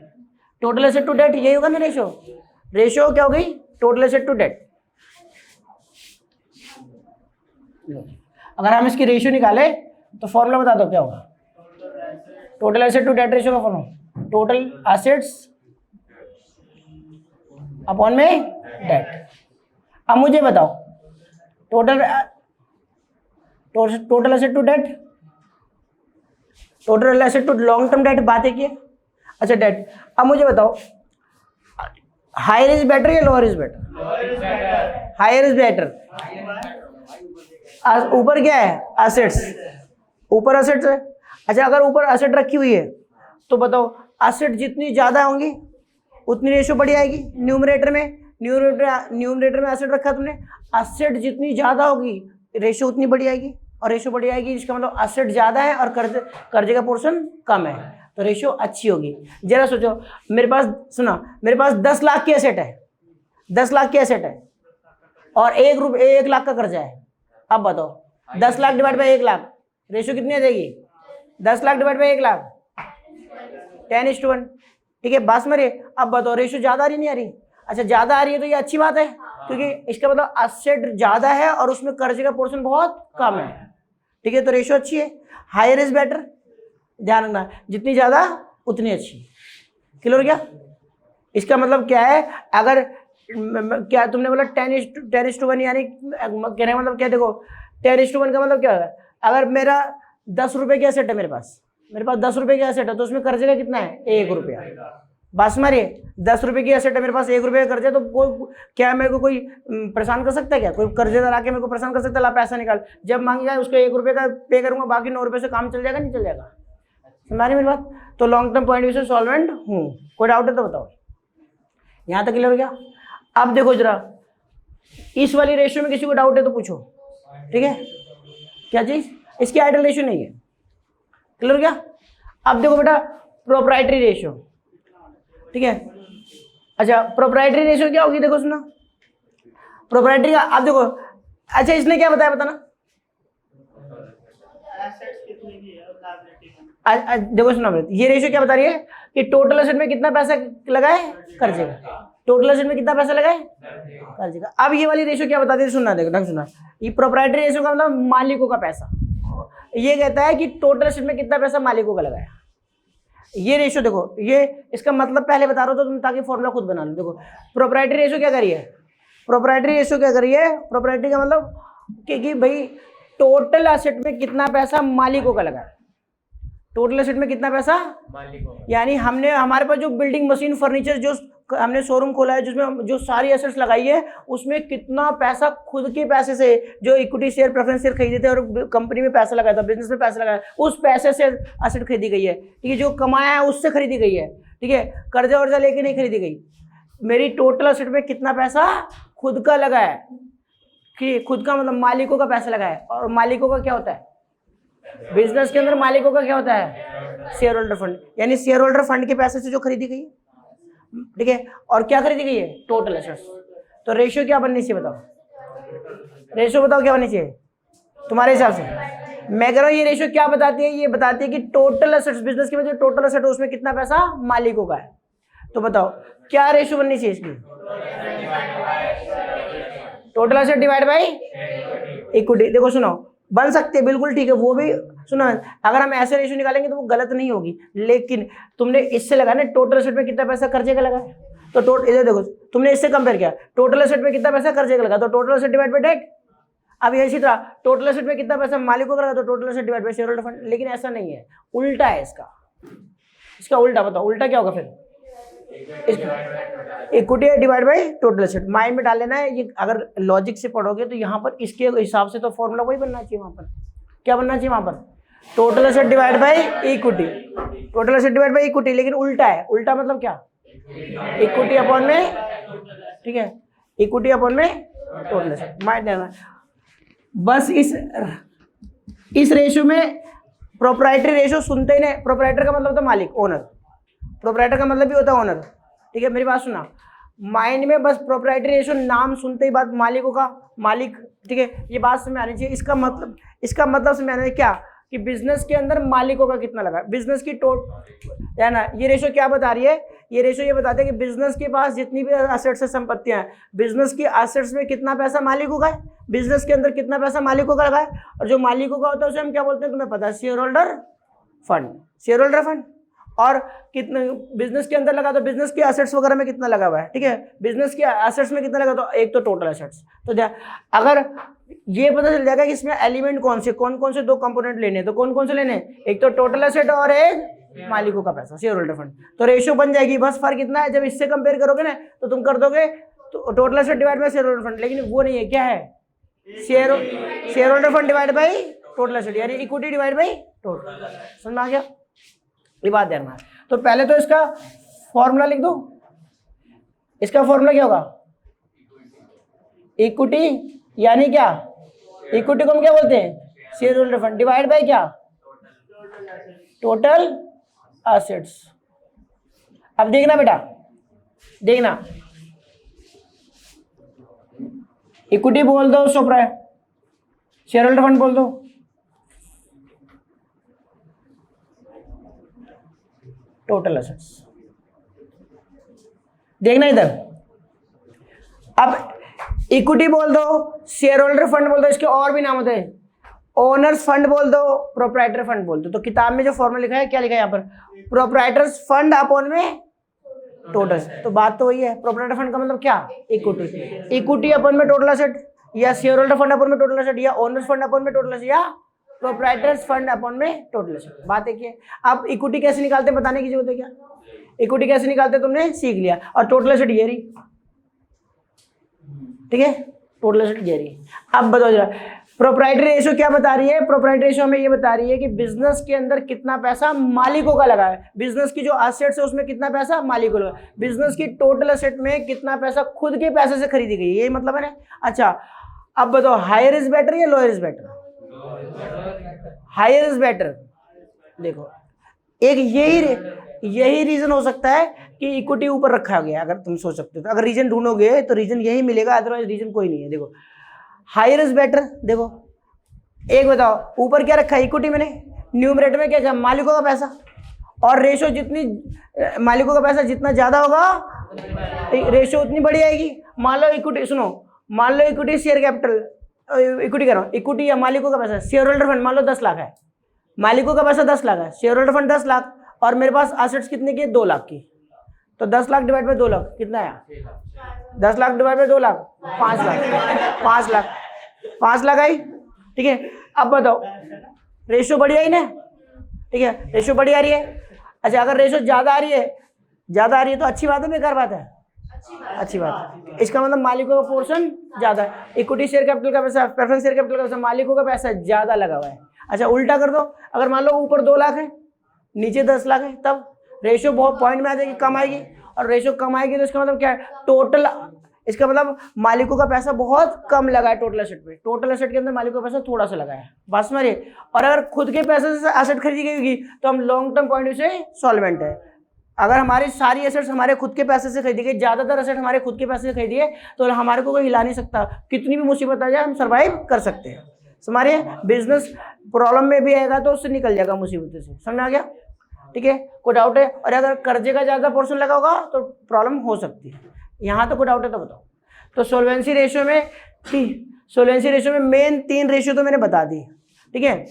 Total asset to debt यही होगा ना रेशो? रेशो क्या हो गई? Total asset to debt. अगर हम इसकी रेशियो निकाले तो फॉर्मूला बता दो क्या होगा? Total asset to debt ratio का फॉर्मूला टोटल एसेट्स अपॉन में डेट। अब मुझे बताओ total asset to debt, total asset to long term debt बात है की। अच्छा डेट, अब मुझे बताओ हायर इज बेटर या lower is better? Higher is better. ऊपर क्या है? एसेट्स, ऊपर एसेट्स है। अच्छा अगर ऊपर एसेट रखी हुई है तो बताओ एसेट जितनी ज्यादा होंगी उतनी रेशो बढ़ी आएगी। न्यूमरेटर में एसेट रखा तुमने, एसेट जितनी ज्यादा होगी रेशो उतनी बढ़ी आएगी, और रेशो बढ़ी आएगी इसका मतलब एसेट ज्यादा है और कर्जे का पोर्शन कम है, तो रेशो अच्छी होगी। जरा सोचो, मेरे पास 10 लाख की एसेट है, 10 लाख की एसेट है और 1 लाख का कर्जा है। अब बताओ 10 lakh divide by 1 lakh ratio कितनी आ जाएगी? 10 लाख डिवाइड बाई 1 लाख 10:1। ठीक है, बात समझ रही? अब बताओ रेशो ज्यादा आ रही नहीं आ रही? अच्छा ज्यादा आ रही है तो ये अच्छी बात है क्योंकि इसका मतलब एसेट ज्यादा है और उसमें कर्जे का पोर्शन बहुत कम है। ठीक है, तो रेशो अच्छी है। हायर इज बेटर, ध्यान रखना, जितनी ज्यादा उतनी अच्छी। क्लियर हो गया? इसका मतलब क्या है? अगर क्या तुमने बोला 10:1 यानी कहने का मतलब क्या? देखो 10:1 का मतलब क्या है? अगर मेरा 10 रुपए की एसेट है, मेरे पास 10 रुपए की एसेट है तो उसमें कर्जे का कितना है? 1 रुपया। बस मारिए, 10 रुपए की एसेट है, मेरे पास 1 रुपये का कर्जा, तो क्या मेरे को कोई परेशान कर सकता है क्या? कोई कर्जेदार आके मेरे को परेशान कर सकता है? ला पैसा निकाल, जब मांगेगा उसको 1 रुपये का पे करूंगा, बाकी 9 रुपये से काम चल जाएगा नहीं चल जाएगा? समझ मेरी बात? तो लॉन्ग टर्म पॉइंट से सॉल्वेंट हूँ। कोई डाउट है तो बताओ। यहाँ तक क्लियर हो गया? अब देखो जरा, इस वाली रेशियो में किसी को डाउट है तो पूछो। ठीक है, क्या चीज? इसकी आइडल रेशियो नहीं है। क्लियर हो गया? अब देखो बेटा प्रोप्राइटरी रेशियो। ठीक है, अच्छा प्रोप्राइटरी रेशियो क्या होगी? देखो सुना, प्रोप्राइटरी का आप देखो। अच्छा इसने क्या बताया बताना? देखो सुना, ये रेशियो क्या बता रही है कि टोटल एसेट में कितना पैसा लगा है कर्जे का। टोटल एसेट में कितना पैसा लगा है, कर्जे का। अब ये वाली रेशो क्या बताती है, सुनना, देखो ढंग सुनना। ये प्रोप्राइटरी रेशो का मतलब मालिकों का पैसा, ये कहता है कि टोटल एसेट में कितना पैसा मालिकों का लगा है। ये रेशो देखो, ये इसका मतलब पहले बता रहा हूँ तो तुम ताकि फॉर्मूला खुद बना लो। देखो प्रोप्राइटरी रेशो क्या करिए, प्रोप्राइटरी रेशो क्या करिए, प्रोप्राइटरी का मतलब कि भाई टोटल एसेट में कितना पैसा मालिकों का लगा है, टोटल एसेट में कितना पैसा मालिकों, यानी हमने हमारे पास जो बिल्डिंग मशीन फर्नीचर जो हमने शोरूम खोला है जिसमें जो सारी एसेट्स लगाई है उसमें कितना पैसा खुद के पैसे से जो इक्विटी शेयर प्रेफरेंस शेयर खरीदे थे और कंपनी में पैसा लगाया था, बिजनेस में पैसा लगाया, उस पैसे से एसेट खरीदी गई है, ठीक है, जो कमाया है उससे खरीदी गई है, ठीक है, कर्जा वर्जा लेके नहीं खरीदी गई। मेरी टोटल एसेट में कितना पैसा खुद का लगा है, कि खुद का मतलब मालिकों का पैसा लगा है। और मालिकों का क्या होता है, बिजनेस के अंदर मालिकों का क्या होता है, शेयर होल्डर फंड, यानी शेयर होल्डर फंड के पैसे से जो खरीदी गई, ठीक है। और क्या खरीदी गई है, टोटल एसेट्स। तो रेशियो क्या बननी चाहिए बताओ, रेशियो बताओ क्या बननी चाहिए तुम्हारे हिसाब से। मैं कह रहा हूँ ये रेशियो क्या बताती है, ये बताती है कि टोटल एसेट्स, बिजनेस के में जो टोटल एसेट है उसमें कितना पैसा मालिकों का है। तो बताओ क्या रेशियो बननी चाहिए इसकी, total asset divide by equity. देखो सुनो, बन सकते हैं बिल्कुल, ठीक है, वो भी सुनो, अगर हम ऐसे रेशियो निकालेंगे तो वो गलत नहीं होगी, लेकिन तुमने इससे लगा ना टोटल एसेट में कितना पैसा कर्जे का लगा है, तो इधर देखो तुमने इससे कंपेयर किया, टोटल एसेट में कितना पैसा कर्जे का लगा, तो total asset divide by debt. अब इसी तरह टोटल एसेट में कितना पैसा मालिकों का लगा, तो total asset divide bye share holder fund. लेकिन ऐसा नहीं है, उल्टा है इसका उल्टा बताओ, उल्टा क्या होगा फिर, equity divide by total asset. Mind में डाल लेना है, ये अगर लॉजिक से पढ़ोगे तो यहाँ पर इसके हिसाब से तो फॉर्मूला वही बनना चाहिए। वहाँ पर क्या बनना चाहिए, वहाँ पर total asset divide by equity, total asset divide by equity, लेकिन उल्टा है। उल्टा मतलब क्या, इक्विटी अपॉन में, ठीक है, इक्विटी अपॉन में टोटल एसेट। माइंड देना बस। इस रेशियो में प्रोप्राइटरी रेशियो सुनते ही नहीं, प्रोप्राइटर का मतलब होता है मालिक, ओनर, प्रोप्राइटर का मतलब भी होता है ओनर, ठीक है। मेरी बात सुना, माइंड में बस प्रोप्राइटरी रेशियो नाम सुनते ही बात मालिकों का, मालिक, ठीक है, ये बात समझ आनी चाहिए। इसका मतलब समझ आना चाहिए क्या, कि बिजनेस के अंदर मालिकों का कितना लगा, बिजनेस की है ना। ये रेशियो क्या बता रही है, ये रेशियो ये बताते हैं कि बिजनेस के पास जितनी भी एसेट्स है, संपत्तियां हैं, बिजनेस की एसेट्स में कितना पैसा मालिकों का है, बिजनेस के अंदर कितना पैसा मालिकों का लगा है। और जो मालिकों का होता है उसे हम क्या बोलते हैं, तुम्हें पता है, shareholder fund, share holder fund. और कितने बिजनेस के अंदर लगा, तो बिजनेस के एसेट्स वगैरह में कितना लगा हुआ है, ठीक है, बिजनेस के एसेट्स में कितना लगा, तो एक तो टोटल एसेट्स। तो अगर ये पता चल जाएगा कि इसमें एलिमेंट कौन कौन से दो कंपोनेंट लेने हैं, तो कौन कौन से लेने हैं, एक तो टोटल एसेट और एक मालिकों का पैसा, शेयर होल्डर फंड। तो रेशियो बन जाएगी। बस फर्क इतना है, जब इससे कंपेयर करोगे ना तो तुम कर दोगे तो total asset divide bye share holder fund, लेकिन वो नहीं है, क्या है, shareholder fund divide by total asset, यानी इक्विटी डिवाइड बाय टोटल। समझ में आ गया, ये बात ध्यान में। तो पहले तो इसका फॉर्मूला लिख दो, इसका फॉर्मूला क्या होगा, इक्विटी, यानी क्या, इक्विटी को हम क्या बोलते हैं, share holder fund, divide by क्या, टोटल एसेट्स। अब देखना बेटा, देखना, इक्विटी बोल दो, शेयर होल्डर फंड बोल दो, टोटल एसेट्स। देखना इधर, अब इक्विटी बोल दो, शेयर होल्डर फंड बोल दो, इसके और भी नाम होते हैं, ओनर्स फंड बोल दो, प्रोप्राइटर फंड बोल दो। तो किताब में जो फॉर्मूला लिखा है, क्या लिखा है यहाँ पर, प्रोप्राइटर्स फंड अपॉन में टोटल। तो बात तो वही है, प्रोप्राइटर फंड का मतलब क्या, इक्विटी, इक्विटी अपॉन में टोटल एसेट, या शेयर होल्डर फंड अपॉन में टोटल एसेट, या ओनर्स फंड अपॉन में टोटल एसेट, या प्रोप्राइटर्स फंड अपॉन में टोटल एसेट। बात एक है। अब इक्विटी कैसे निकालते हैं बताने की जरूरत है क्या, इक्विटी कैसे निकालते हैं तुमने सीख लिया। और टोटल एसेट ये रही, ठीक है, टोटल एसेट ये रही। अब बताओ जरा, प्रोप्राइटरी रेशियो क्या बता रही है, प्रोप्राइटरी रेशियो हमें ये बता रही है कि बिजनेस के अंदर कितना पैसा मालिकों का लगा है, बिजनेस की जो एसेट्स है उसमें कितना पैसा मालिकों का लगा, बिजनेस की टोटल एसेट में कितना पैसा खुद के पैसे से खरीदी गई, यही मतलब है ना। अच्छा अब बताओ, हायर इज बेटर या lower is better, higher is better. देखो एक यही रीजन हो सकता है कि इक्विटी ऊपर रखा गया, अगर तुम सोच सकते हो तो। अगर रीजन ढूंढोगे तो रीजन यही मिलेगा, अदरवाइज रीजन कोई नहीं है। देखो हायर इज बेटर, देखो एक बताओ, ऊपर क्या रखा है इक्विटी मैंने, न्यूमरेटर में क्या मालिकों का पैसा, और रेशो जितनी मालिकों का पैसा जितना ज्यादा होगा रेशियो उतनी बड़ी आएगी। मान लो इक्विटी, सुनो, मान लो इक्विटी शेयर कैपिटल, इक्विटी करो, इक्विटी या मालिकों का पैसा, शेयर होल्डर फंड मान लो 10 लाख है, मालिकों का पैसा 10 लाख है, शेयर होल्डर फंड 10 लाख, और मेरे पास एसेट्स कितने की, 2 लाख की। तो 10 लाख डिवाइड बाय 2 लाख कितना आया? 10 लाख डिवाइड बाय 2 लाख 5 लाख, 5 लाख, 5 लाख आई। ठीक है, अब बताओ रेशियो बढ़िया ही ना? ठीक है, रेशियो बढ़िया आ रही है। अच्छा, अगर रेशियो ज्यादा आ रही है, ज्यादा आ रही है तो अच्छी बात है बेकार बात है? अच्छी बात है। इसका मतलब मालिकों का पोर्शन ज्यादा है, इक्विटी शेयर कैपिटल का पैसा, प्रेफरेंस शेयर कैपिटल का पैसा, मालिकों का पैसा ज्यादा लगा हुआ है। अच्छा, उल्टा कर दो, अगर मान लो ऊपर 2 लाख है, नीचे 10 लाख है, तब रेशियो बहुत पॉइंट में आ जाएगी, कम आएगी। और रेशियो कम आएगी तो इसका मतलब क्या है? टोटल, इसका मतलब मालिकों का पैसा बहुत कम लगा है टोटल एसेट पे, टोटल एसेट के अंदर मालिकों का पैसा थोड़ा सा लगा है, बात समझिए। और अगर खुद के पैसे से एसेट खरीदी गई होगी तो हम लॉन्ग टर्म पॉइंट से सॉल्वेंट है। अगर हमारी सारी एसेट्स हमारे खुद के पैसे से खरीदी गई, ज्यादातर एसेट हमारे खुद के पैसे से खरीदी है, तो हमारे को कोई हिला नहीं सकता, कितनी भी मुसीबत आ जाए हम सर्वाइव कर सकते हैं। समझिए, बिजनेस प्रॉब्लम में भी आएगा तो उससे निकल जाएगा मुसीबत से, समझ में आ गया? ठीक है, कोई डाउट है? और अगर कर्जे का ज्यादा पोर्शन लगा होगा तो प्रॉब्लम हो सकती है। यहाँ तो कोई डाउट है तो बताओ। तो सोल्वेंसी रेशियो में मेन 3 रेशियो तो मैंने बता दी। ठीक है,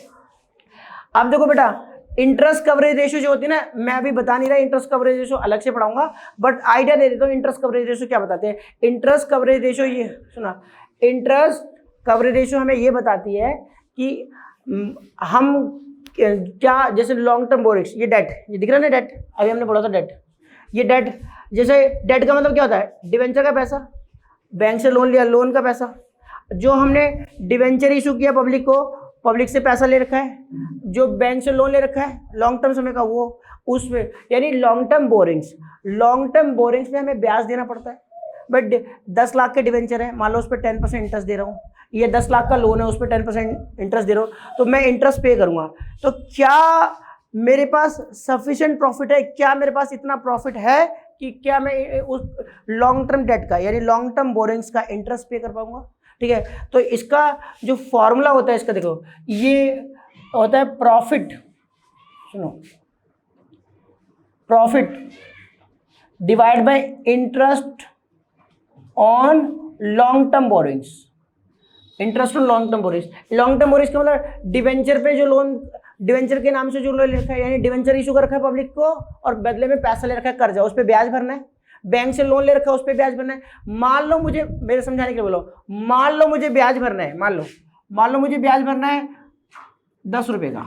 अब देखो बेटा, इंटरेस्ट कवरेज रेशियो जो होती है ना, मैं अभी बता नहीं रहा, इंटरेस्ट कवरेज रेशियो अलग से पढ़ाऊंगा, बट आइडिया दे देता हूँ इंटरेस्ट कवरेज रेशियो क्या बताते हैं। इंटरेस्ट कवरेज रेशियो, ये सुना, इंटरेस्ट कवरेज रेशियो हमें ये बताती है कि हम क्या, जैसे लॉन्ग टर्म बोरिंग्स, ये डेट, ये दिख रहा है ना डेट, अभी हमने पढ़ा था डेट, ये डेट, जैसे डेट का मतलब क्या होता है? डिवेंचर का पैसा, बैंक से लोन लिया, लोन का पैसा, जो हमने डिवेंचर इशू किया पब्लिक को, पब्लिक से पैसा ले रखा है, जो बैंक से लोन ले रखा है लॉन्ग टर्म समय का, वो उसमें, यानी लॉन्ग टर्म बोरिंग्स में हमें ब्याज देना पड़ता है। बट 10 लाख के डिवेंचर है, मान लो उस पर 10% इंटरेस्ट दे रहा हूँ, ये 10 लाख का लोन है, उस पर 10% इंटरेस्ट दे रहा हूँ, तो मैं इंटरेस्ट पे करूँगा। तो क्या मेरे पास सफिशिएंट प्रॉफिट है? क्या मेरे पास इतना प्रॉफिट है कि क्या मैं उस लॉन्ग टर्म डेट का, यानी लॉन्ग टर्म बोरिंग्स का इंटरेस्ट पे कर पाऊंगा? ठीक है, तो इसका जो फॉर्मूला होता है इसका, देखो, ये होता है प्रॉफिट, सुनो, profit divide by interest on long term borings, interest on long term borrowings. Long term borrowings का मतलब डिवेंचर पे जो लोन, डिवेंचर के नाम से जो लोन लिखा है, यानी डिवेंचर इशू कर रखा है पब्लिक को और बदले में पैसा ले रखा है कर्जा, उस पर ब्याज भरना है। बैंक से लोन ले रखा है, उस पर ब्याज भरना है। मान लो मुझे, मेरे समझाने के लिए बोलो, मान लो मुझे ब्याज भरना है, मान लो मुझे ब्याज भरना है 10 रुपये का,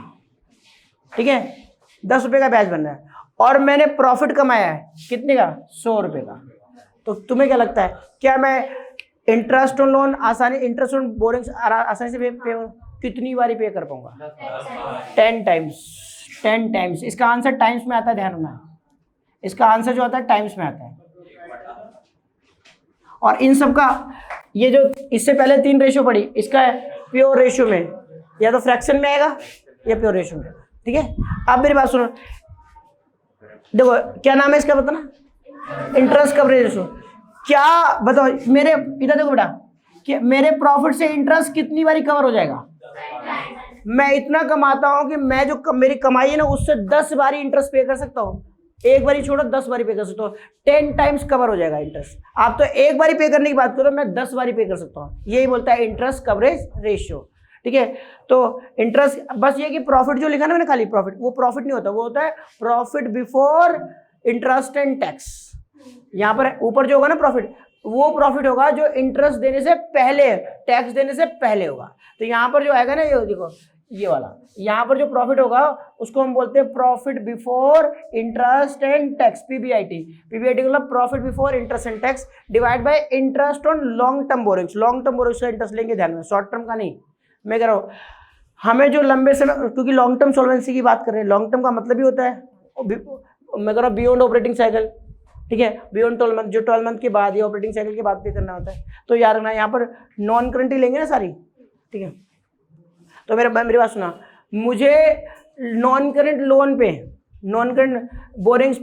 ठीक है, 10 रुपये का ब्याज भरना है, और मैंने प्रॉफिट कमाया है कितने का? 100 रुपये का। तो तुम्हें क्या लगता है, क्या मैं इंटरेस्ट ऑन लोन आसानी, इंटरेस्ट ऑन बोरिंग्स आसानी से पे कितनी बारी पे कर पाऊंगा? 10 टाइम्स। इसका आंसर टाइम्स में आता है, ध्यान रखना, इसका आंसर जो आता है टाइम्स में आता है। और इन सब का, ये जो इससे पहले 3 रेशियो पढ़ी, इसका प्योर रेशियो में, या तो फ्रैक्शन में आएगा या प्योर रेशियो में। ठीक है, अब मेरी बात सुनो, देखो क्या नाम है इसका, बताना, इंटरेस्ट कवरेज रेशियो। क्या बताओ मेरे, इधर देखो बेटा, कि मेरे प्रॉफिट से इंटरेस्ट कितनी बारी कवर हो जाएगा? मैं इतना कमाता हूं कि मैं जो मेरी कमाई है ना, उससे 10 बारी इंटरेस्ट पे कर सकता हूँ। एक बारी छोड़ो, 10 बारी पे कर सकता हूँ, 10 टाइम्स कवर हो जाएगा इंटरेस्ट। आप तो एक बारी पे करने की बात करो, मैं 10 बारी पे कर सकता हूँ। यही बोलता है इंटरेस्ट कवरेज रेशियो। ठीक है, तो इंटरेस्ट, बस ये कि प्रॉफिट जो लिखा ना मैंने, खाली प्रॉफिट, वो प्रॉफिट नहीं होता, वो होता है profit before interest and tax. यहाँ पर ऊपर जो होगा ना प्रॉफिट, वो प्रॉफिट होगा जो इंटरेस्ट देने से पहले, टैक्स देने से पहले होगा। तो यहाँ पर जो आएगा ना, ये देखो, ये वाला, यहाँ पर जो प्रॉफिट होगा उसको हम बोलते हैं profit before interest and tax, PBIT. PBIT मतलब profit before interest and tax divide by interest on long term borrowings. Long term borrowings का इंटरेस्ट लेंगे ध्यान में, शॉर्ट टर्म का नहीं। मैं कह रहा हूँ हमें जो लंबे समय, क्योंकि लॉन्ग टर्म सॉल्वेंसी की बात कर रहे हैं, लॉन्ग टर्म का मतलब ही होता है, मैं कह रहा हूँ बियॉन्ड ऑपरेटिंग साइकिल। ठीक है, बियॉन्ड 12 मंथ, जो 12 मंथ के बाद या ऑपरेटिंग साइकिल के बाद पे करना होता है। तो याद रखना, यहाँ पर नॉन करंट ही लेंगे ना सारी। ठीक है, तो मेरी बात सुना, मुझे नॉन करंट लोन पे, नॉन करंट बोरिंग्स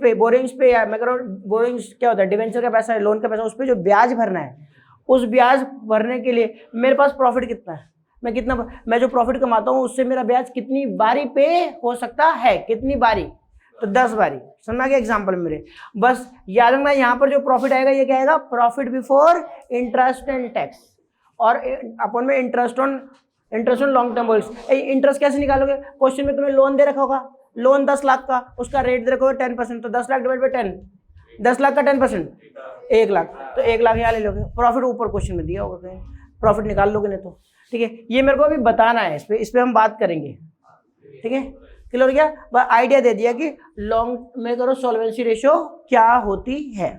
पे या मैं कह रहा हूँ बोरिंग्स क्या होता है, डिवेंचर का पैसा है, लोन का पैसा, उस पर जो ब्याज भरना है, उस ब्याज भरने के लिए मेरे पास प्रॉफिट कितना है, मैं जो प्रॉफिट कमाता हूँ उससे मेरा ब्याज कितनी बारी पे हो सकता है, कितनी बारी, तो 10 बारी। समझ में आ गया एग्जाम्पल मेरे? बस याद रखना यहाँ पर जो प्रॉफिट आएगा ये क्या आएगा, profit before interest and tax, और अपन में इंटरेस्ट ऑन लॉन्ग टर्म बोल्स। इंटरेस्ट कैसे निकालोगे? क्वेश्चन में तुम्हें लोन दे रखा होगा, लोन 10 लाख का, उसका रेट दे रखा होगा 10%, तो 10 लाख डिवाइड बाई 10, 10 लाख का 10% 1 लाख, तो 1 लाख यहाँ ले लोगे। प्रॉफिट ऊपर क्वेश्चन में दिया होगा कहीं, प्रॉफिट निकाल लोगे नहीं तो। ठीक है, ये मेरे को अभी बताना है, इस पे हम बात करेंगे। ठीक है, क्लियर हो गया? आइडिया दे दिया कि लॉन्ग में करो सॉल्वेंसी रेशियो क्या होती है।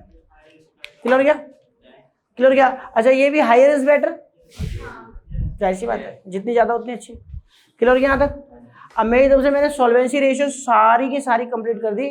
क्लियर हो गया? क्लियर हो गया? अच्छा, ये भी हायर इज बेटर, जाहिर सी बात है, जितनी ज्यादा उतनी अच्छी। क्लियर हो गया यहाँ तक? अब मेरी तरफ से मैंने सॉल्वेंसी रेशियो सारी की सारी कंप्लीट कर दी।